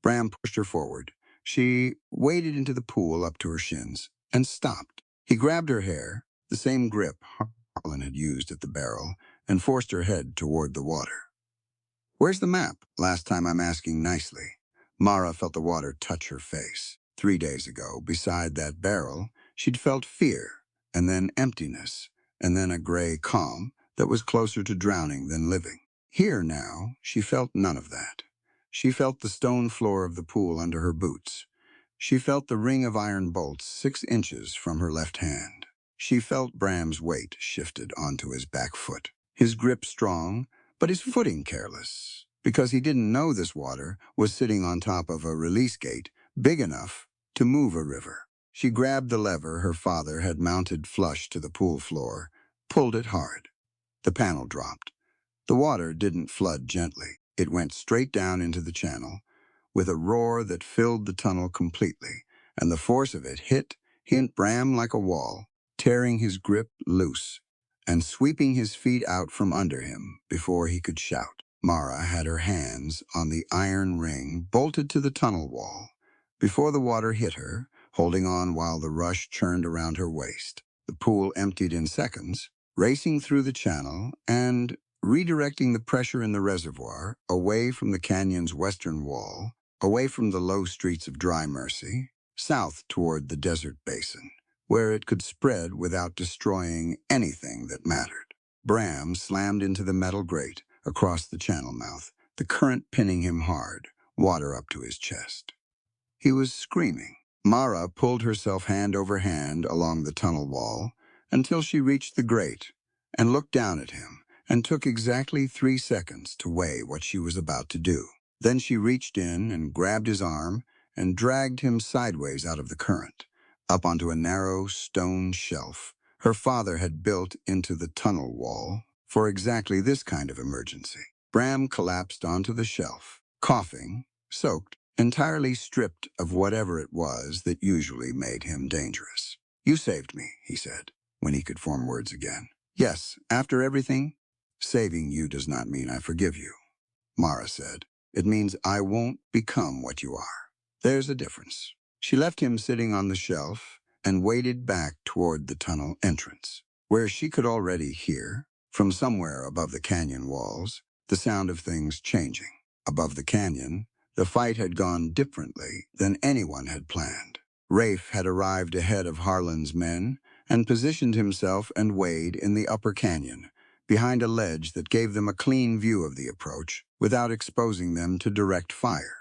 Bram pushed her forward. She waded into the pool up to her shins and stopped. He grabbed her hair, the same grip Harlan had used at the barrel, and forced her head toward the water. "Where's the map? Last time I'm asking nicely." Mara felt the water touch her face. 3 days ago, beside that barrel, she'd felt fear, and then emptiness, and then a gray calm that was closer to drowning than living. Here now, she felt none of that. She felt the stone floor of the pool under her boots. She felt the ring of iron bolts 6 inches from her left hand. She felt Bram's weight shifted onto his back foot. His grip strong, but his footing careless, because he didn't know this water was sitting on top of a release gate big enough to move a river. She grabbed the lever her father had mounted flush to the pool floor, pulled it hard. The panel dropped. The water didn't flood gently. It went straight down into the channel, with a roar that filled the tunnel completely, and the force of it hit Bram like a wall, tearing his grip loose and sweeping his feet out from under him before he could shout. Mara had her hands on the iron ring bolted to the tunnel wall before the water hit her, holding on while the rush churned around her waist. The pool emptied in seconds, racing through the channel and redirecting the pressure in the reservoir away from the canyon's western wall, away from the low streets of Dry Mercy, south toward the desert basin, where it could spread without destroying anything that mattered. Bram slammed into the metal grate across the channel mouth, the current pinning him hard, water up to his chest. He was screaming. Mara pulled herself hand over hand along the tunnel wall until she reached the grate and looked down at him, and took exactly 3 seconds to weigh what she was about to do. Then she reached in and grabbed his arm and dragged him sideways out of the current, up onto a narrow stone shelf her father had built into the tunnel wall for exactly this kind of emergency. Bram collapsed onto the shelf, coughing, soaked, entirely stripped of whatever it was that usually made him dangerous. "You saved me," he said, when he could form words again. "Yes, after everything, saving you does not mean I forgive you," Mara said. "It means I won't become what you are. There's a difference." She left him sitting on the shelf and waded back toward the tunnel entrance, where she could already hear, from somewhere above the canyon walls, the sound of things changing. Above the canyon, the fight had gone differently than anyone had planned. Rafe had arrived ahead of Harlan's men and positioned himself and Wade in the upper canyon, behind a ledge that gave them a clean view of the approach without exposing them to direct fire.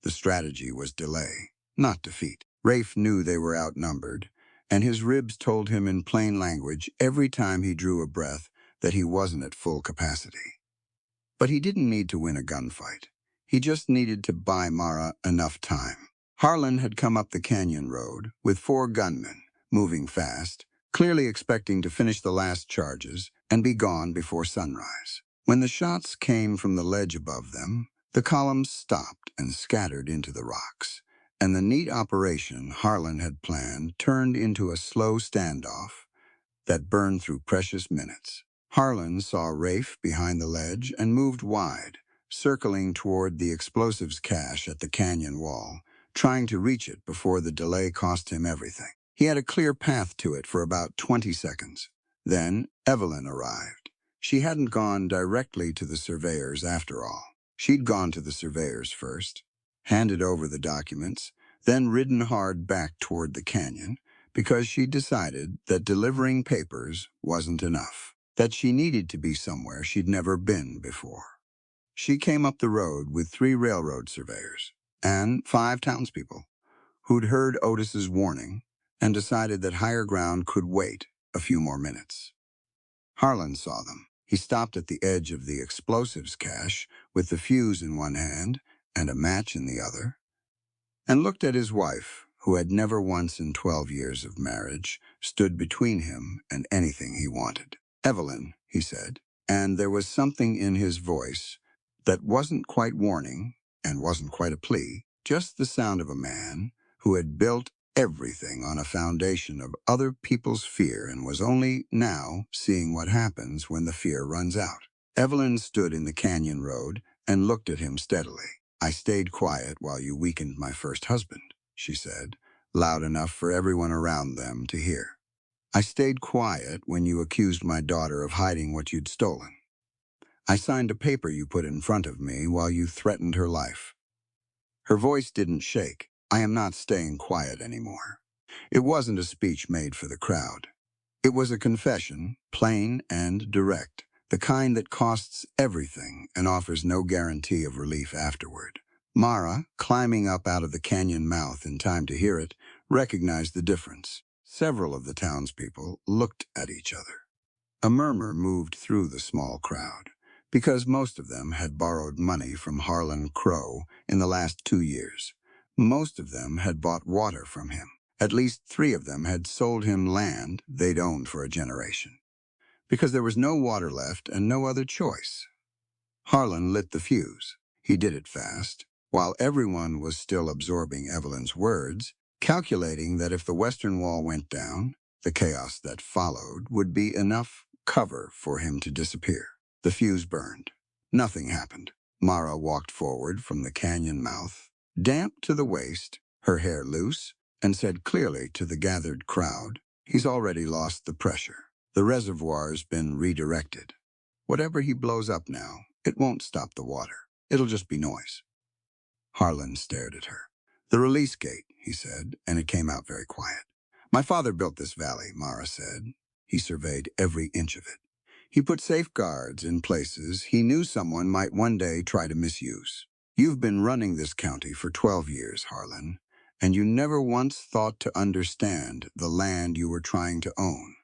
The strategy was delay, not defeat. Rafe knew they were outnumbered, and his ribs told him in plain language every time he drew a breath that he wasn't at full capacity. But he didn't need to win a gunfight. He just needed to buy Mara enough time. Harlan had come up the canyon road with 4 gunmen, moving fast, clearly expecting to finish the last charges and be gone before sunrise. When the shots came from the ledge above them, the columns stopped and scattered into the rocks, and the neat operation Harlan had planned turned into a slow standoff that burned through precious minutes. Harlan saw Rafe behind the ledge and moved wide, circling toward the explosives cache at the canyon wall, trying to reach it before the delay cost him everything. He had a clear path to it for about 20 seconds. Then Evelyn arrived. She hadn't gone directly to the surveyors after all. She'd gone to the surveyors first, handed over the documents, then ridden hard back toward the canyon, because she'd decided that delivering papers wasn't enough, that she needed to be somewhere she'd never been before. She came up the road with 3 railroad surveyors and 5 townspeople who'd heard Otis's warning and decided that higher ground could wait a few more minutes. Harlan saw them. He stopped at the edge of the explosives cache with the fuse in one hand and a match in the other, and looked at his wife, who had never once in 12 years of marriage stood between him and anything he wanted. "Evelyn," he said, and there was something in his voice that wasn't quite warning and wasn't quite a plea, just the sound of a man who had built everything on a foundation of other people's fear and was only now seeing what happens when the fear runs out. Evelyn stood in the canyon road and looked at him steadily. "I stayed quiet while you weakened my first husband," she said, loud enough for everyone around them to hear. "I stayed quiet when you accused my daughter of hiding what you'd stolen. I signed a paper you put in front of me while you threatened her life." Her voice didn't shake. "I am not staying quiet anymore." It wasn't a speech made for the crowd. It was a confession, plain and direct, the kind that costs everything and offers no guarantee of relief afterward. Mara, climbing up out of the canyon mouth in time to hear it, recognized the difference. Several of the townspeople looked at each other. A murmur moved through the small crowd, because most of them had borrowed money from Harlan Crow in the last 2 years. Most of them had bought water from him. At least 3 of them had sold him land they'd owned for a generation, because there was no water left and no other choice. Harlan lit the fuse. He did it fast, while everyone was still absorbing Evelyn's words, calculating that if the western wall went down, the chaos that followed would be enough cover for him to disappear. The fuse burned. Nothing happened. Mara walked forward from the canyon mouth, damp to the waist, her hair loose, and said clearly to the gathered crowd, "He's already lost the pressure. The reservoir's been redirected. Whatever he blows up now, it won't stop the water. It'll just be noise." Harlan stared at her. "The release gate," he said, and it came out very quiet. "My father built this valley," Mara said. "He surveyed every inch of it. He put safeguards in places he knew someone might one day try to misuse. You've been running this county for 12 years, Harlan, and you never once thought to understand the land you were trying to own."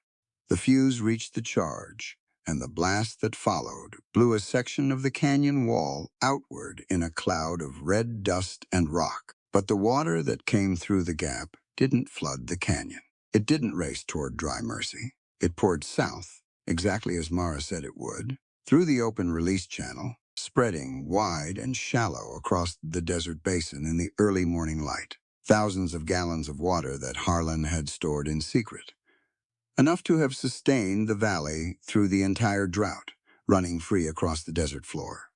The fuse reached the charge, and the blast that followed blew a section of the canyon wall outward in a cloud of red dust and rock. But the water that came through the gap didn't flood the canyon. It didn't race toward Dry Mercy. It poured south, exactly as Mara said it would, through the open release channel, spreading wide and shallow across the desert basin in the early morning light. Thousands of gallons of water that Harlan had stored in secret. Enough to have sustained the valley through the entire drought, running free across the desert floor.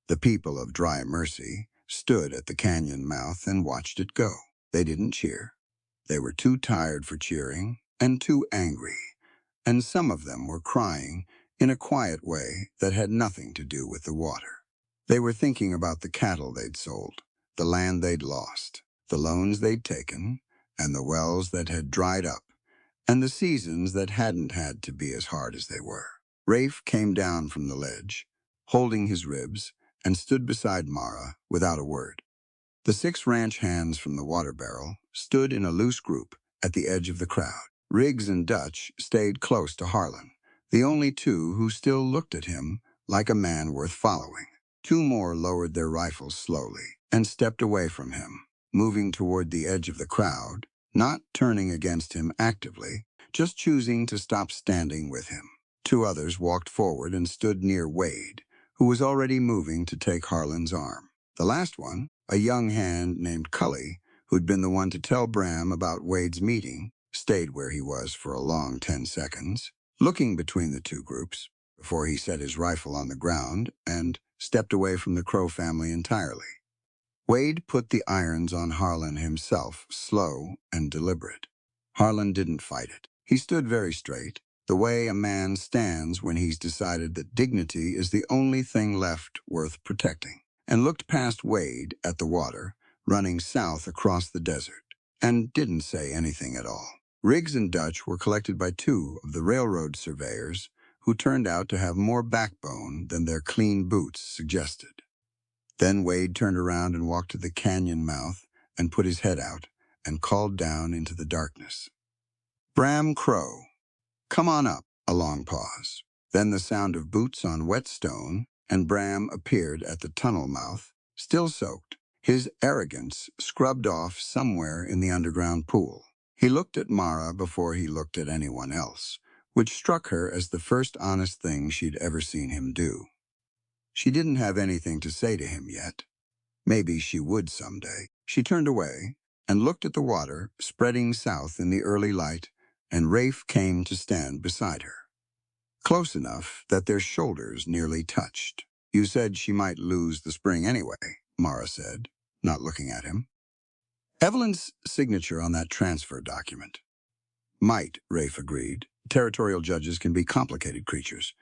The people of Dry Mercy stood at the canyon mouth and watched it go. They didn't cheer. They were too tired for cheering and too angry, and some of them were crying in a quiet way that had nothing to do with the water. They were thinking about the cattle they'd sold, the land they'd lost, the loans they'd taken, and the wells that had dried up, and the seasons that hadn't had to be as hard as they were. Rafe came down from the ledge, holding his ribs, and stood beside Mara without a word. The 6 ranch hands from the water barrel stood in a loose group at the edge of the crowd. Riggs and Dutch stayed close to Harlan, the only 2 who still looked at him like a man worth following. 2 more lowered their rifles slowly and stepped away from him, moving toward the edge of the crowd, not turning against him actively, just choosing to stop standing with him. 2 others walked forward and stood near Wade, who was already moving to take Harlan's arm. The last one, a young hand named Cully, who'd been the one to tell Bram about Wade's meeting, stayed where he was for a long 10 seconds, looking between the 2 groups, before he set his rifle on the ground and stepped away from the Crow family entirely. Wade put the irons on Harlan himself, slow and deliberate. Harlan didn't fight it. He stood very straight, the way a man stands when he's decided that dignity is the only thing left worth protecting, and looked past Wade at the water, running south across the desert, and didn't say anything at all. Riggs and Dutch were collected by 2 of the railroad surveyors who turned out to have more backbone than their clean boots suggested. Then Wade turned around and walked to the canyon mouth and put his head out and called down into the darkness. "Bram Crow, come on up." A long pause. Then the sound of boots on wet stone, and Bram appeared at the tunnel mouth, still soaked, his arrogance scrubbed off somewhere in the underground pool. He looked at Mara before he looked at anyone else, which struck her as the first honest thing she'd ever seen him do. She didn't have anything to say to him yet. Maybe she would someday. She turned away and looked at the water spreading south in the early light, and Rafe came to stand beside her. Close enough that their shoulders nearly touched. "You said she might lose the spring anyway," Mara said, not looking at him. "Evelyn's signature on that transfer document." "Might," Rafe agreed. "Territorial judges can be complicated creatures.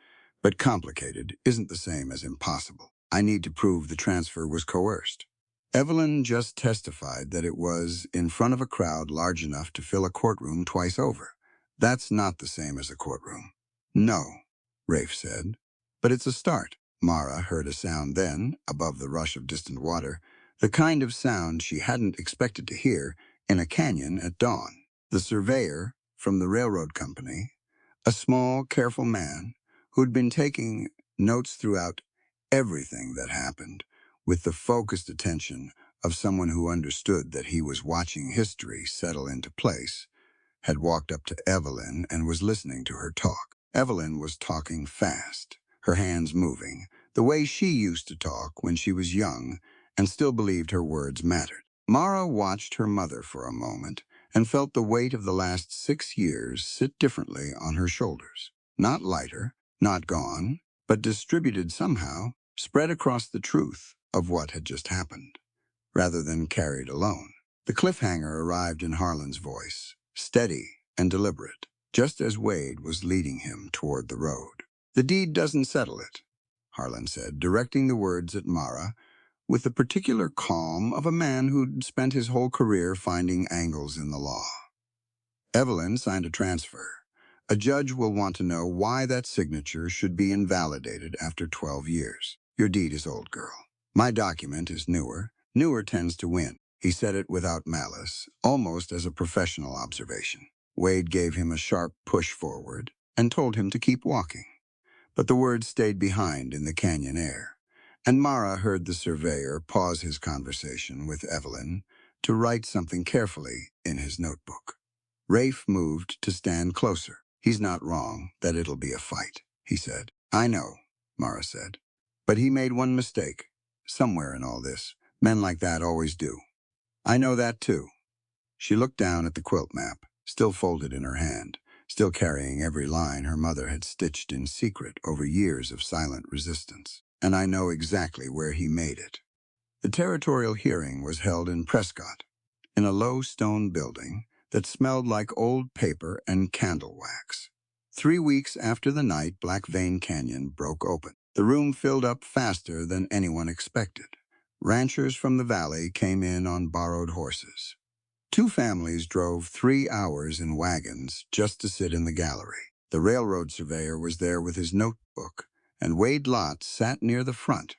But complicated isn't the same as impossible. I need to prove the transfer was coerced." Evelyn just testified that it was in front of a crowd large enough to fill a courtroom twice over. That's not the same as a courtroom. "No," Rafe said. "But it's a start." Mara heard a sound then, above the rush of distant water, the kind of sound she hadn't expected to hear in a canyon at dawn. The surveyor from the railroad company, a small, careful man who'd been taking notes throughout everything that happened, with the focused attention of someone who understood that he was watching history settle into place, had walked up to Evelyn and was listening to her talk. Evelyn was talking fast, her hands moving, the way she used to talk when she was young and still believed her words mattered. Mara watched her mother for a moment and felt the weight of the last 6 years sit differently on her shoulders. Not lighter, not gone, but distributed somehow, spread across the truth of what had just happened, rather than carried alone. The cliffhanger arrived in Harlan's voice, steady and deliberate, just as Wade was leading him toward the road. "The deed doesn't settle it," Harlan said, directing the words at Mara with the particular calm of a man who'd spent his whole career finding angles in the law. "Evelyn signed a transfer. A judge will want to know why that signature should be invalidated after 12 years. Your deed is old, girl. My document is newer. Newer tends to win." He said it without malice, almost as a professional observation. Wade gave him a sharp push forward and told him to keep walking. But the words stayed behind in the canyon air, and Mara heard the surveyor pause his conversation with Evelyn to write something carefully in his notebook. Rafe moved to stand closer. "He's not wrong that it'll be a fight," he said. "I know," Mara said. "But he made one mistake, somewhere in all this. Men like that always do." "I know that too." She looked down at the quilt map, still folded in her hand, still carrying every line her mother had stitched in secret over years of silent resistance. "And I know exactly where he made it." The territorial hearing was held in Prescott, in a low stone building that smelled like old paper and candle wax. 3 weeks after the night Black Vein Canyon broke open, the room filled up faster than anyone expected. Ranchers from the valley came in on borrowed horses. 2 families drove 3 hours in wagons just to sit in the gallery. The railroad surveyor was there with his notebook, and Wade Lott sat near the front,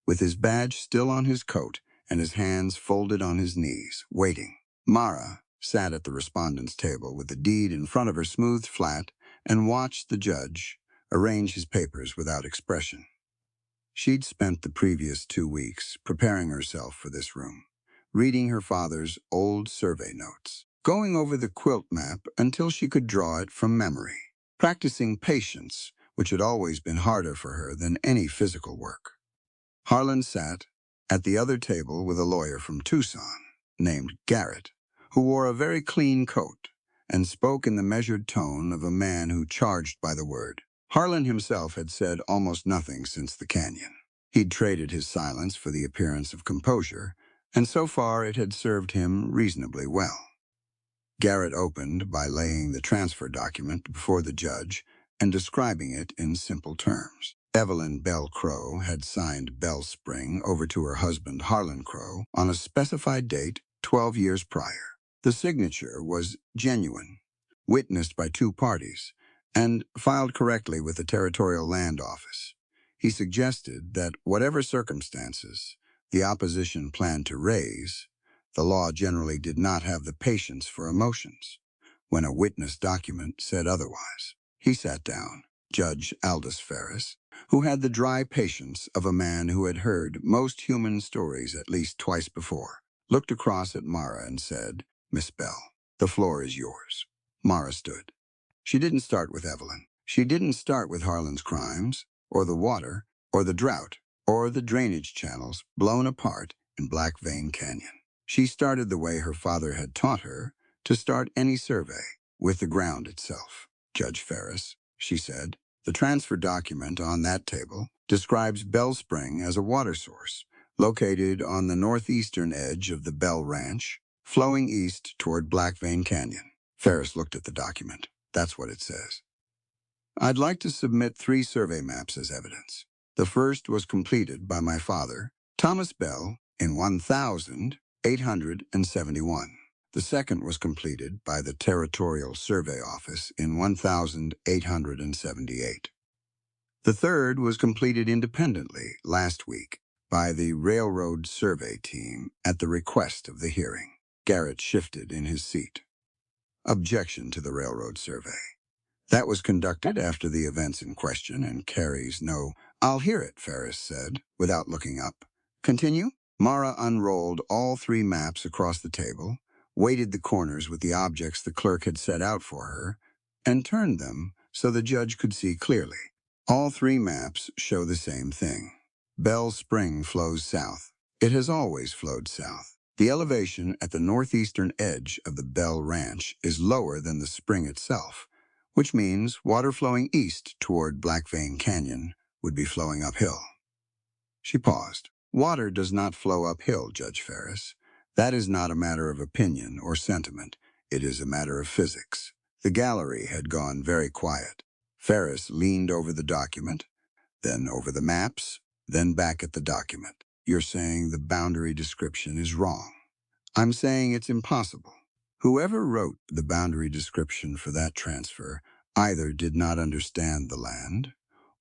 with his badge still on his coat and his hands folded on his knees, waiting. Mara sat at the respondent's table with the deed in front of her smoothed flat and watched the judge arrange his papers without expression. She'd spent the previous 2 weeks preparing herself for this room, reading her father's old survey notes, going over the quilt map until she could draw it from memory, practicing patience, which had always been harder for her than any physical work. Harlan sat at the other table with a lawyer from Tucson, named Garrett, who wore a very clean coat and spoke in the measured tone of a man who charged by the word. Harlan himself had said almost nothing since the canyon. He'd traded his silence for the appearance of composure, and so far it had served him reasonably well. Garrett opened by laying the transfer document before the judge and describing it in simple terms. Evelyn Bell Crow had signed Bell Spring over to her husband Harlan Crow on a specified date 12 years prior. The signature was genuine, witnessed by 2 parties, and filed correctly with the Territorial Land Office. He suggested that whatever circumstances the opposition planned to raise, the law generally did not have the patience for emotions when a witness document said otherwise. He sat down, Judge Aldous Ferris, who had the dry patience of a man who had heard most human stories at least twice before, looked across at Mara and said, "Miss Bell, the floor is yours." Mara stood. She didn't start with Evelyn. She didn't start with Harlan's crimes, or the water, or the drought, or the drainage channels blown apart in Black Vein Canyon. She started the way her father had taught her to start any survey, with the ground itself. "Judge Ferris," she said, "the transfer document on that table describes Bell Spring as a water source located on the northeastern edge of the Bell Ranch, flowing east toward Black Vein Canyon." Ferris looked at the document. "That's what it says. I'd like to submit 3 survey maps as evidence. The first was completed by my father, Thomas Bell, in 1871. The second was completed by the Territorial Survey Office in 1878. The third was completed independently last week by the Railroad Survey Team at the request of the hearing." Garrett shifted in his seat. "Objection to the Railroad Survey. That was conducted after the events in question and carries no—" "I'll hear it," Ferris said, without looking up. "Continue." Mara unrolled all 3 maps across the table, weighted the corners with the objects the clerk had set out for her, and turned them so the judge could see clearly. All 3 maps show the same thing. Bell Spring flows south. It has always flowed south. The elevation at the northeastern edge of the Bell Ranch is lower than the spring itself, which means water flowing east toward Black Vein Canyon would be flowing uphill. She paused. "Water does not flow uphill, Judge Ferris. That is not a matter of opinion or sentiment. It is a matter of physics." The gallery had gone very quiet. Ferris leaned over the document, then over the maps, then back at the document. "You're saying the boundary description is wrong." "I'm saying it's impossible. Whoever wrote the boundary description for that transfer either did not understand the land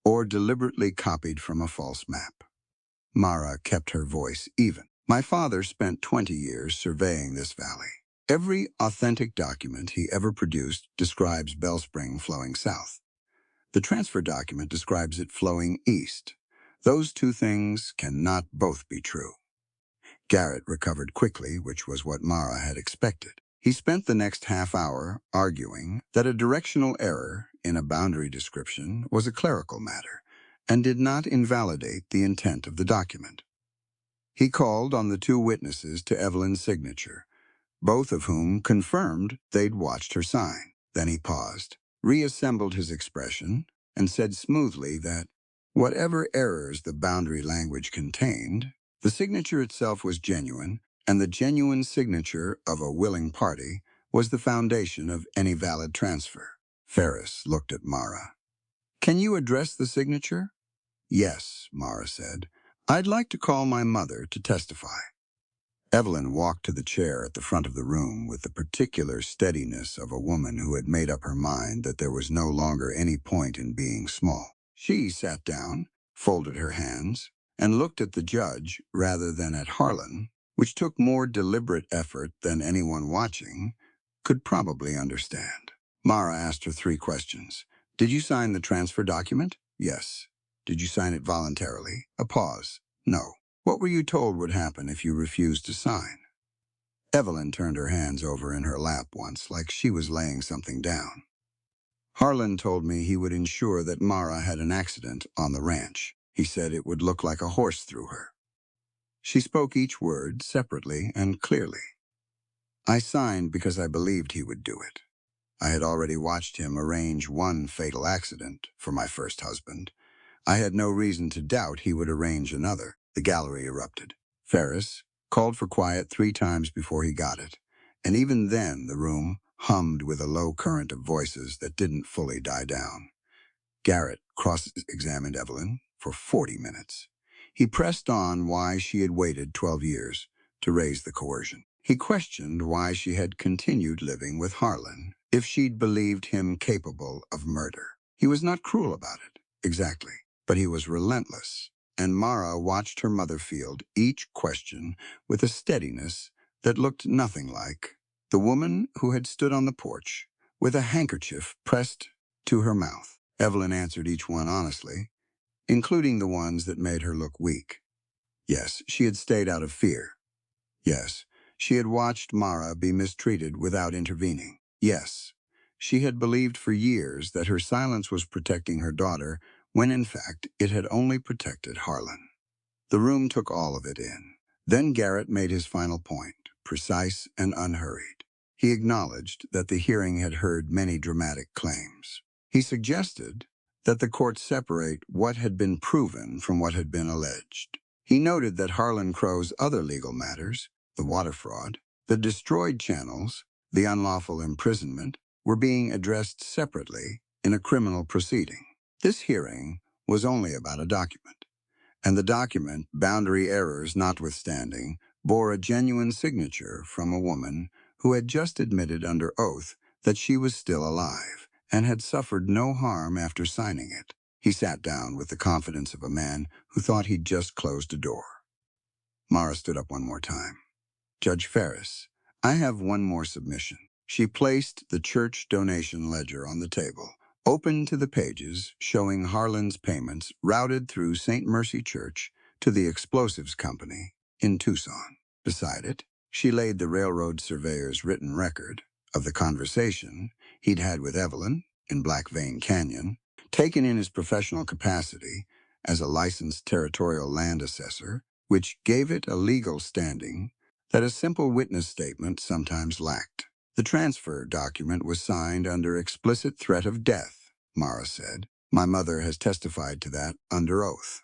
or deliberately copied from a false map." Mara kept her voice even. "My father spent 20 years surveying this valley. Every authentic document he ever produced describes Bell Spring flowing south. The transfer document describes it flowing east. Those 2 things cannot both be true." Garrett recovered quickly, which was what Mara had expected. He spent the next half hour arguing that a directional error in a boundary description was a clerical matter and did not invalidate the intent of the document. He called on the 2 witnesses to Evelyn's signature, both of whom confirmed they'd watched her sign. Then he paused, reassembled his expression, and said smoothly that, whatever errors the boundary language contained, the signature itself was genuine, and the genuine signature of a willing party was the foundation of any valid transfer. Ferris looked at Mara. "Can you address the signature?" "Yes," Mara said. "I'd like to call my mother to testify." Evelyn walked to the chair at the front of the room with the particular steadiness of a woman who had made up her mind that there was no longer any point in being small. She sat down, folded her hands, and looked at the judge rather than at Harlan, which took more deliberate effort than anyone watching could probably understand. Mara asked her 3 questions. "Did you sign the transfer document?" "Yes." "Did you sign it voluntarily?" A pause. "No." "What were you told would happen if you refused to sign?" Evelyn turned her hands over in her lap once, like she was laying something down. "Harlan told me he would ensure that Mara had an accident on the ranch. He said it would look like a horse threw her." She spoke each word separately and clearly. "I signed because I believed he would do it. I had already watched him arrange one fatal accident for my first husband. I had no reason to doubt he would arrange another." The gallery erupted. Ferris called for quiet 3 times before he got it, and even then the room hummed with a low current of voices that didn't fully die down. Garrett cross-examined Evelyn for 40 minutes. He pressed on why she had waited 12 years to raise the coercion. He questioned why she had continued living with Harlan if she'd believed him capable of murder. He was not cruel about it, exactly, but he was relentless, and Mara watched her mother field each question with a steadiness that looked nothing like the woman who had stood on the porch with a handkerchief pressed to her mouth. Evelyn answered each one honestly, including the ones that made her look weak. Yes, she had stayed out of fear. Yes, she had watched Mara be mistreated without intervening. Yes, she had believed for years that her silence was protecting her daughter, when in fact it had only protected Harlan. The room took all of it in. Then Garrett made his final point, precise and unhurried. He acknowledged that the hearing had heard many dramatic claims. He suggested that the court separate what had been proven from what had been alleged. He noted that Harlan Crow's other legal matters, the water fraud, the destroyed channels, the unlawful imprisonment, were being addressed separately in a criminal proceeding. This hearing was only about a document, and the document, boundary errors notwithstanding, bore a genuine signature from a woman who had just admitted under oath that she was still alive and had suffered no harm after signing it. He sat down with the confidence of a man who thought he'd just closed a door. Mara stood up one more time. "Judge Ferris, I have one more submission." She placed the church donation ledger on the table, open to the pages showing Harlan's payments routed through St. Mercy Church to the explosives company in Tucson. Beside it, she laid the railroad surveyor's written record of the conversation he'd had with Evelyn in Black Vein Canyon, taken in his professional capacity as a licensed territorial land assessor, which gave it a legal standing that a simple witness statement sometimes lacked. The transfer document was signed under explicit threat of death, Mara said. "My mother has testified to that under oath."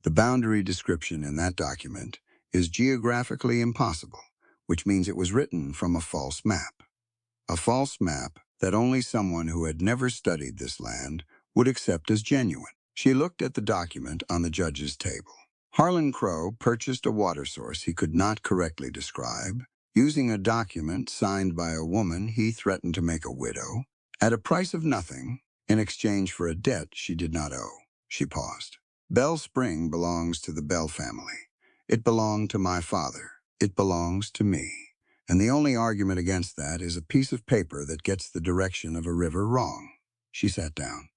The boundary description in that document is geographically impossible, which means it was written from a false map. A false map that only someone who had never studied this land would accept as genuine. She looked at the document on the judge's table. Harlan Crow purchased a water source he could not correctly describe, using a document signed by a woman he threatened to make a widow, at a price of nothing, in exchange for a debt she did not owe. She paused. "Bell Spring belongs to the Bell family. It belonged to my father. It belongs to me. And the only argument against that is a piece of paper that gets the direction of a river wrong." She sat down.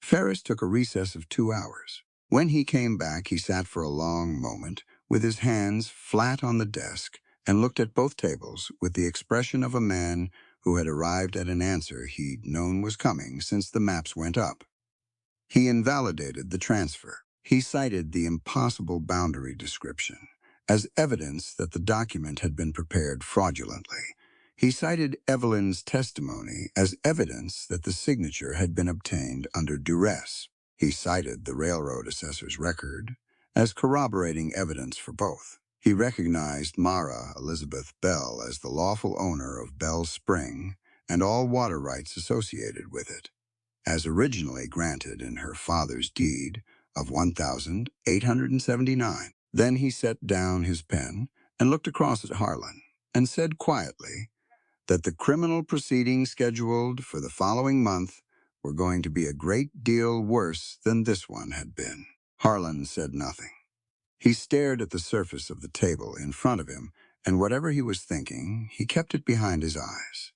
Ferris took a recess of 2 hours. When he came back, he sat for a long moment, with his hands flat on the desk, and looked at both tables with the expression of a man who had arrived at an answer he'd known was coming since the maps went up. He invalidated the transfer. He cited the impossible boundary description as evidence that the document had been prepared fraudulently. He cited Evelyn's testimony as evidence that the signature had been obtained under duress. He cited the railroad assessor's record as corroborating evidence for both. He recognized Mara Elizabeth Bell as the lawful owner of Bell Spring and all water rights associated with it, as originally granted in her father's deed of 1,879. Then he set down his pen and looked across at Harlan and said quietly that the criminal proceedings scheduled for the following month were going to be a great deal worse than this one had been. Harlan said nothing. He stared at the surface of the table in front of him, and whatever he was thinking, he kept it behind his eyes.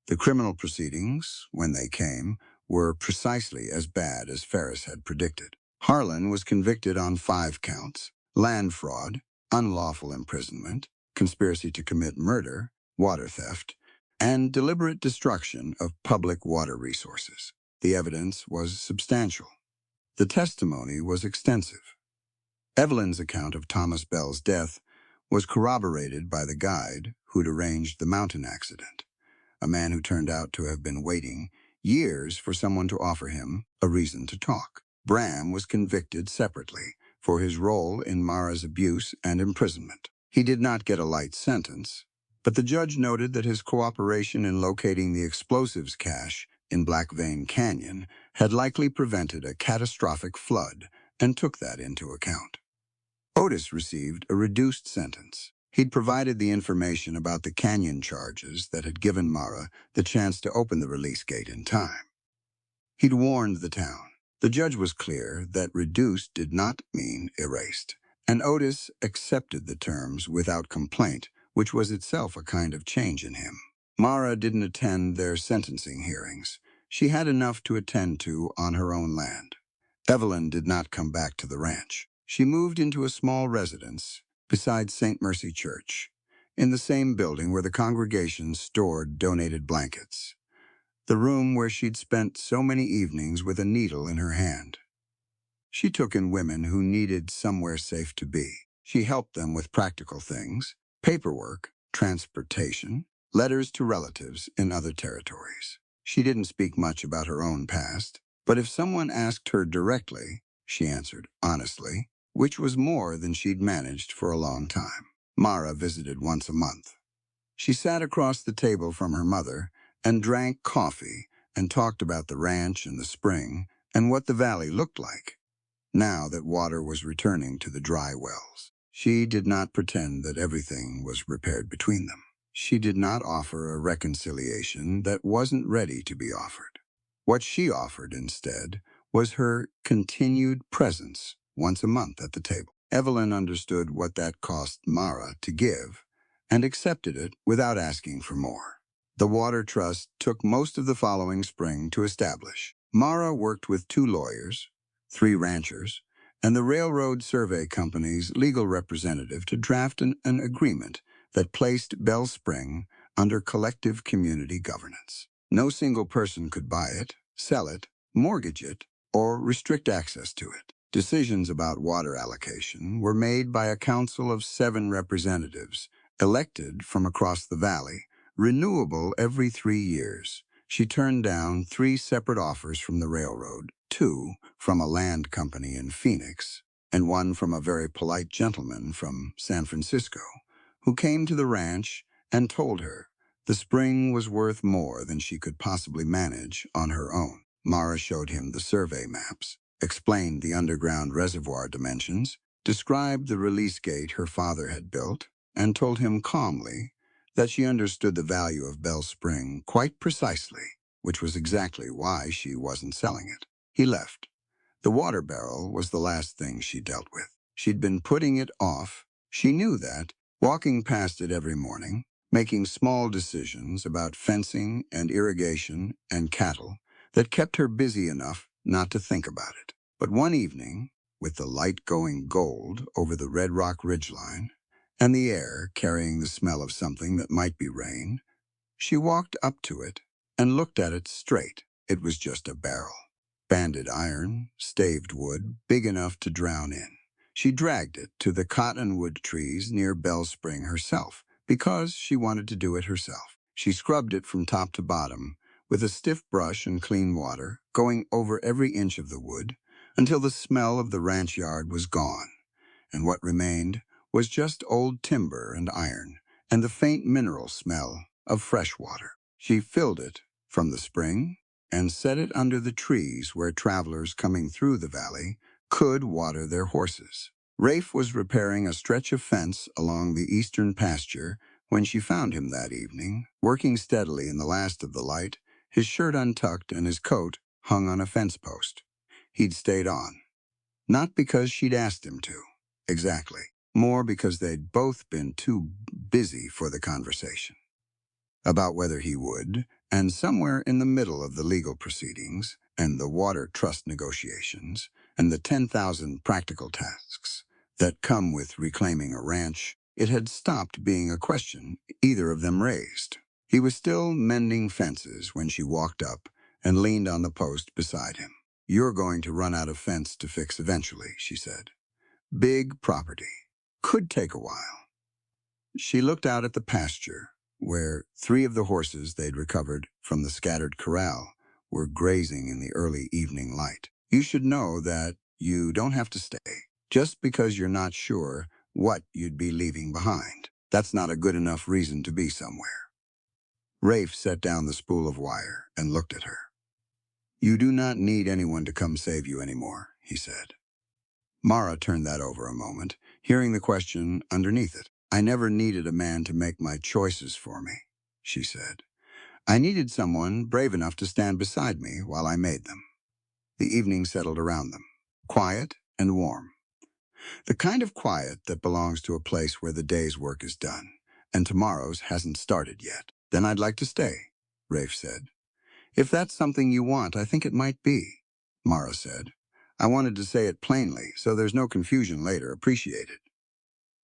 The criminal proceedings, when they came, were precisely as bad as Ferris had predicted. Harlan was convicted on 5 counts: land fraud, unlawful imprisonment, conspiracy to commit murder, water theft, and deliberate destruction of public water resources. The evidence was substantial. The testimony was extensive. Evelyn's account of Thomas Bell's death was corroborated by the guide who'd arranged the mountain accident, a man who turned out to have been waiting years for someone to offer him a reason to talk. Bram was convicted separately for his role in Mara's abuse and imprisonment. He did not get a light sentence, but the judge noted that his cooperation in locating the explosives cache in Black Vein Canyon had likely prevented a catastrophic flood and took that into account. Otis received a reduced sentence. He'd provided the information about the canyon charges that had given Mara the chance to open the release gate in time. He'd warned the town. The judge was clear that reduced did not mean erased, and Otis accepted the terms without complaint, which was itself a kind of change in him. Mara didn't attend their sentencing hearings. She had enough to attend to on her own land. Evelyn did not come back to the ranch. She moved into a small residence beside St. Mercy Church, in the same building where the congregation stored donated blankets. The room where she'd spent so many evenings with a needle in her hand. She took in women who needed somewhere safe to be. She helped them with practical things, paperwork, transportation, letters to relatives in other territories. She didn't speak much about her own past, but if someone asked her directly, she answered honestly, which was more than she'd managed for a long time. Mara visited once a month. She sat across the table from her mother and drank coffee and talked about the ranch and the spring and what the valley looked like now that water was returning to the dry wells. She did not pretend that everything was repaired between them. She did not offer a reconciliation that wasn't ready to be offered. What she offered instead was her continued presence once a month at the table. Evelyn understood what that cost Mara to give and accepted it without asking for more. The Water Trust took most of the following spring to establish. Mara worked with 2 lawyers, 3 ranchers, and the Railroad Survey Company's legal representative to draft an agreement that placed Bell Spring under collective community governance. No single person could buy it, sell it, mortgage it, or restrict access to it. Decisions about water allocation were made by a council of 7 representatives, elected from across the valley, renewable every 3 years. She turned down 3 separate offers from the railroad, 2 from a land company in Phoenix, and 1 from a very polite gentleman from San Francisco, who came to the ranch and told her the spring was worth more than she could possibly manage on her own. Mara showed him the survey maps, explained the underground reservoir dimensions, described the release gate her father had built, and told him calmly that she understood the value of Bell Spring quite precisely, which was exactly why she wasn't selling it. He left. The water barrel was the last thing she dealt with. She'd been putting it off. She knew that, walking past it every morning, making small decisions about fencing and irrigation and cattle that kept her busy enough not to think about it. But one evening, with the light going gold over the Red Rock ridgeline and the air carrying the smell of something that might be rain, she walked up to it and looked at it straight. It was just a barrel. Banded iron, staved wood, big enough to drown in. She dragged it to the cottonwood trees near Bell Spring herself, because she wanted to do it herself. She scrubbed it from top to bottom with a stiff brush and clean water, going over every inch of the wood, until the smell of the ranch yard was gone, and what remained was just old timber and iron, and the faint mineral smell of fresh water. She filled it from the spring and set it under the trees where travelers coming through the valley could water their horses. Rafe was repairing a stretch of fence along the eastern pasture when she found him that evening, working steadily in the last of the light, his shirt untucked and his coat hung on a fence post. He'd stayed on, not because she'd asked him to, exactly, more because they'd both been too busy for the conversation about whether he would, and somewhere in the middle of the legal proceedings and the water trust negotiations and the 10,000 practical tasks that come with reclaiming a ranch, it had stopped being a question either of them raised. He was still mending fences when she walked up and leaned on the post beside him. "You're going to run out of fence to fix eventually," she said. "Big property. Could take a while." She looked out at the pasture, where 3 of the horses they'd recovered from the scattered corral were grazing in the early evening light. "You should know that you don't have to stay, just because you're not sure what you'd be leaving behind. That's not a good enough reason to be somewhere." Rafe set down the spool of wire and looked at her. "You do not need anyone to come save you anymore," he said. Mara turned that over a moment, hearing the question underneath it. "I never needed a man to make my choices for me," she said. "I needed someone brave enough to stand beside me while I made them." The evening settled around them, quiet and warm. The kind of quiet that belongs to a place where the day's work is done, and tomorrow's hasn't started yet. "Then I'd like to stay," Rafe said. If that's something you want, I think it might be, Mara said. I wanted to say it plainly, so there's no confusion later. Appreciate it.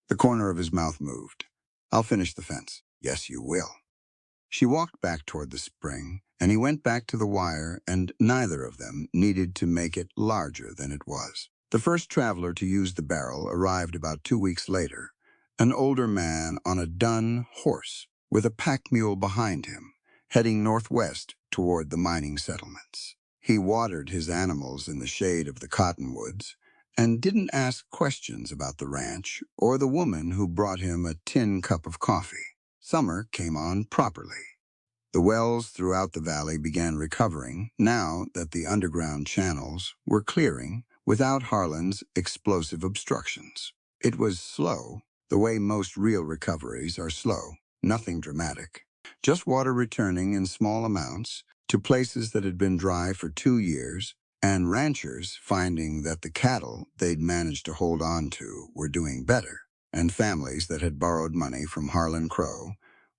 The corner of his mouth moved. I'll finish the fence. Yes, you will. She walked back toward the spring, and he went back to the wire, and neither of them needed to make it larger than it was. The first traveler to use the barrel arrived about 2 weeks later, an older man on a dun horse with a pack mule behind him, heading northwest toward the mining settlements. He watered his animals in the shade of the cottonwoods and didn't ask questions about the ranch or the woman who brought him a tin cup of coffee. Summer came on properly. The wells throughout the valley began recovering now that the underground channels were clearing without Harlan's explosive obstructions. It was slow, the way most real recoveries are slow, nothing dramatic. Just water returning in small amounts to places that had been dry for 2 years, and ranchers finding that the cattle they'd managed to hold on to were doing better, and families that had borrowed money from Harlan Crow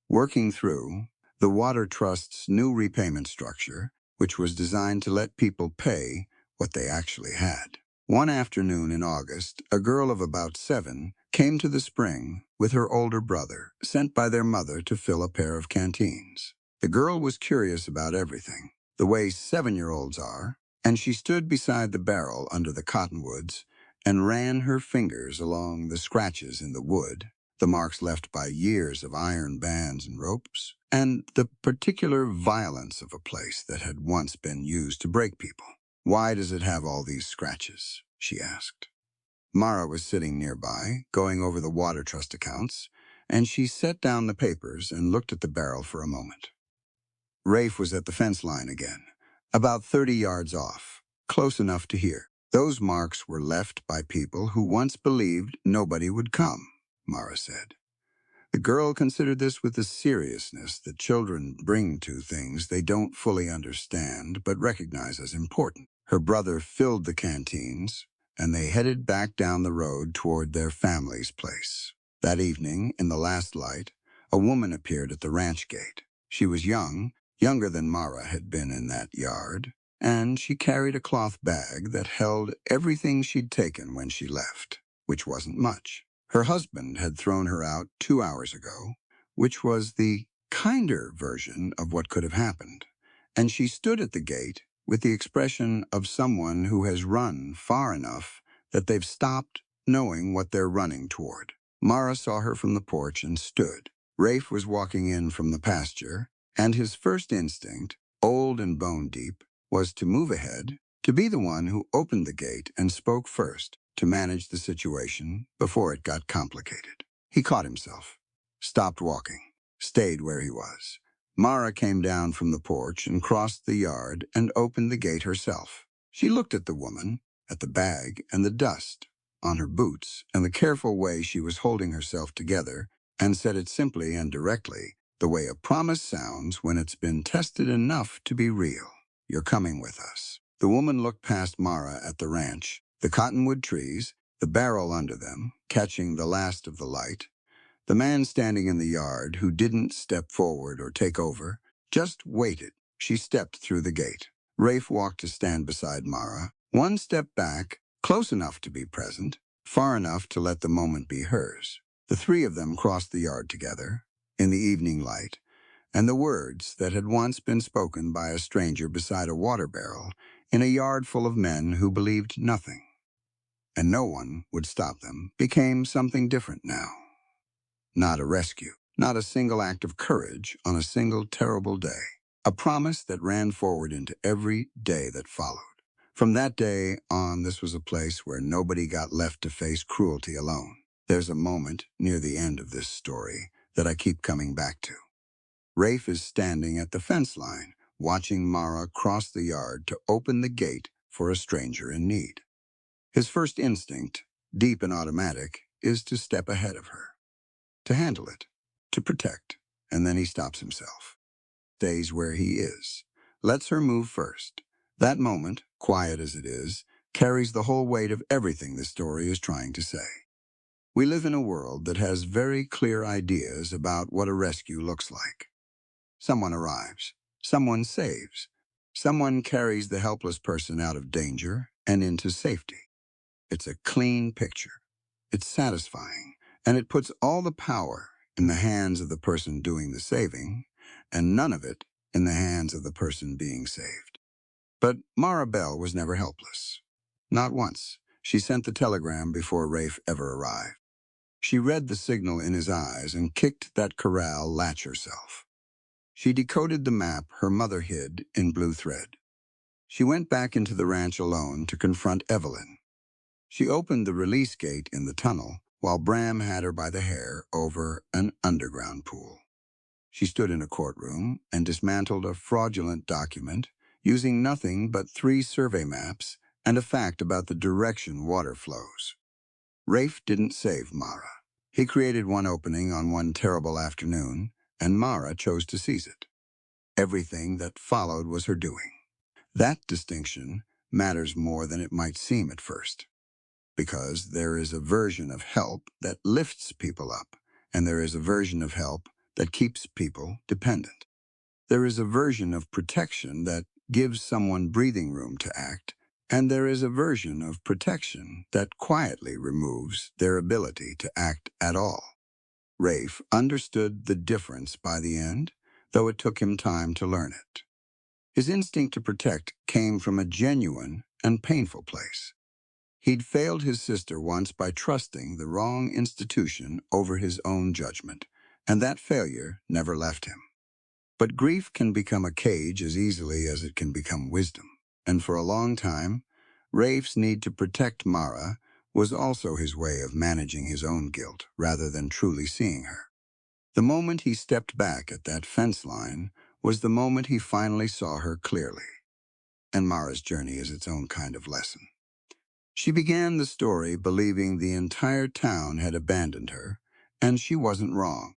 working through the Water Trust's new repayment structure, which was designed to let people pay what they actually had. One afternoon in August, a girl of about 7 came to the spring with her older brother, sent by their mother to fill a pair of canteens. The girl was curious about everything, the way 7-year-olds are, and she stood beside the barrel under the cottonwoods and ran her fingers along the scratches in the wood, the marks left by years of iron bands and ropes, and the particular violence of a place that had once been used to break people. Why does it have all these scratches? She asked. Mara was sitting nearby, going over the Water Trust accounts, and she set down the papers and looked at the barrel for a moment. Rafe was at the fence line again, about 30 yards off, close enough to hear. Those marks were left by people who once believed nobody would come, Mara said. The girl considered this with the seriousness that children bring to things they don't fully understand but recognize as important. Her brother filled the canteens, and they headed back down the road toward their family's place. That evening, in the last light, a woman appeared at the ranch gate. She was young, younger than Mara had been in that yard, and she carried a cloth bag that held everything she'd taken when she left, which wasn't much. Her husband had thrown her out 2 hours ago, which was the kinder version of what could have happened, and she stood at the gate with the expression of someone who has run far enough that they've stopped knowing what they're running toward. Mara saw her from the porch and stood. Rafe was walking in from the pasture, and his first instinct, old and bone deep, was to move ahead, to be the one who opened the gate and spoke first, to manage the situation before it got complicated. He caught himself, stopped walking, stayed where he was. Mara came down from the porch and crossed the yard and opened the gate herself. She looked at the woman, at the bag and the dust on her boots and the careful way she was holding herself together, and said it simply and directly, the way a promise sounds when it's been tested enough to be real. You're coming with us. The woman looked past Mara at the ranch, the cottonwood trees, the barrel under them, catching the last of the light. The man standing in the yard, who didn't step forward or take over, just waited. She stepped through the gate. Rafe walked to stand beside Mara, one step back, close enough to be present, far enough to let the moment be hers. The three of them crossed the yard together, in the evening light, and the words that had once been spoken by a stranger beside a water barrel in a yard full of men who believed nothing, and no one would stop them, became something different now. Not a rescue, not a single act of courage on a single terrible day. A promise that ran forward into every day that followed. From that day on, this was a place where nobody got left to face cruelty alone. There's a moment near the end of this story that I keep coming back to. Rafe is standing at the fence line, watching Mara cross the yard to open the gate for a stranger in need. His first instinct, deep and automatic, is to step ahead of her, to handle it, to protect, and then he stops himself. Stays where he is, lets her move first. That moment, quiet as it is, carries the whole weight of everything the story is trying to say. We live in a world that has very clear ideas about what a rescue looks like. Someone arrives, someone saves, Someone carries the helpless person out of danger and into safety. It's a clean picture. It's satisfying, and it puts all the power in the hands of the person doing the saving, and none of it in the hands of the person being saved. But Mara Bell was never helpless. Not once. She sent the telegram before Rafe ever arrived. She read the signal in his eyes and kicked that corral latch herself. She decoded the map her mother hid in blue thread. She went back into the ranch alone to confront Evelyn. She opened the release gate in the tunnel while Bram had her by the hair over an underground pool. She stood in a courtroom and dismantled a fraudulent document using nothing but 3 survey maps and a fact about the direction water flows. Rafe didn't save Mara. He created one opening on one terrible afternoon, and Mara chose to seize it. Everything that followed was her doing. That distinction matters more than it might seem at first, because there is a version of help that lifts people up, and there is a version of help that keeps people dependent. There is a version of protection that gives someone breathing room to act, and there is a version of protection that quietly removes their ability to act at all. Rafe understood the difference by the end, though it took him time to learn it. His instinct to protect came from a genuine and painful place. He'd failed his sister once by trusting the wrong institution over his own judgment, and that failure never left him. But grief can become a cage as easily as it can become wisdom, and for a long time, Rafe's need to protect Mara was also his way of managing his own guilt rather than truly seeing her. The moment he stepped back at that fence line was the moment he finally saw her clearly. And Mara's journey is its own kind of lesson. She began the story believing the entire town had abandoned her, and she wasn't wrong.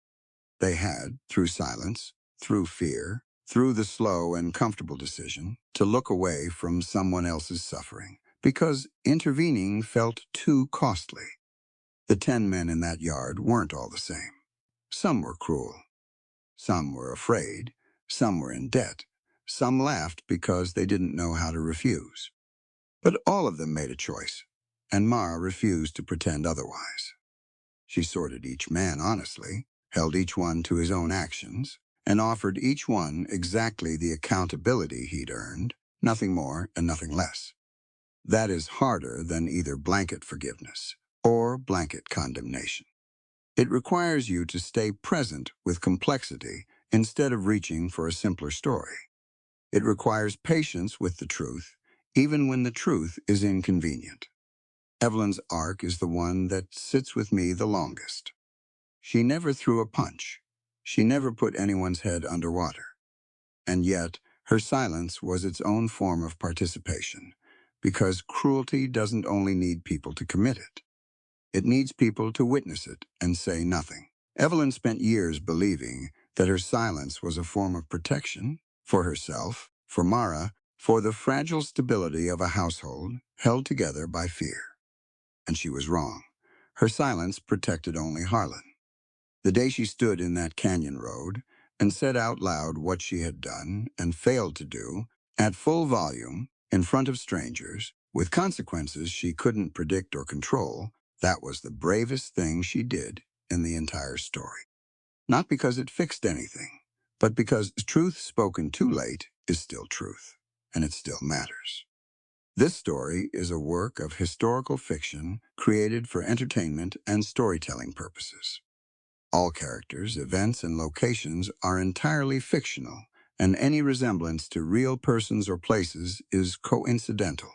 They had, through silence, through fear, through the slow and comfortable decision to look away from someone else's suffering, because intervening felt too costly. The 10 men in that yard weren't all the same. Some were cruel. Some were afraid. Some were in debt. Some laughed because they didn't know how to refuse. But all of them made a choice, and Mara refused to pretend otherwise. She sorted each man honestly, held each one to his own actions, and offered each one exactly the accountability he'd earned, nothing more and nothing less. That is harder than either blanket forgiveness or blanket condemnation. It requires you to stay present with complexity instead of reaching for a simpler story. It requires patience with the truth, even when the truth is inconvenient. Evelyn's arc is the one that sits with me the longest. She never threw a punch. She never put anyone's head underwater. And yet, her silence was its own form of participation, because cruelty doesn't only need people to commit it. It needs people to witness it and say nothing. Evelyn spent years believing that her silence was a form of protection for herself, for Mara, for the fragile stability of a household held together by fear. And she was wrong. Her silence protected only Harlan. The day she stood in that canyon road and said out loud what she had done and failed to do, at full volume, in front of strangers, with consequences she couldn't predict or control, that was the bravest thing she did in the entire story. Not because it fixed anything, but because truth spoken too late is still truth, and it still matters. This story is a work of historical fiction created for entertainment and storytelling purposes. All characters, events, and locations are entirely fictional, and any resemblance to real persons or places is coincidental.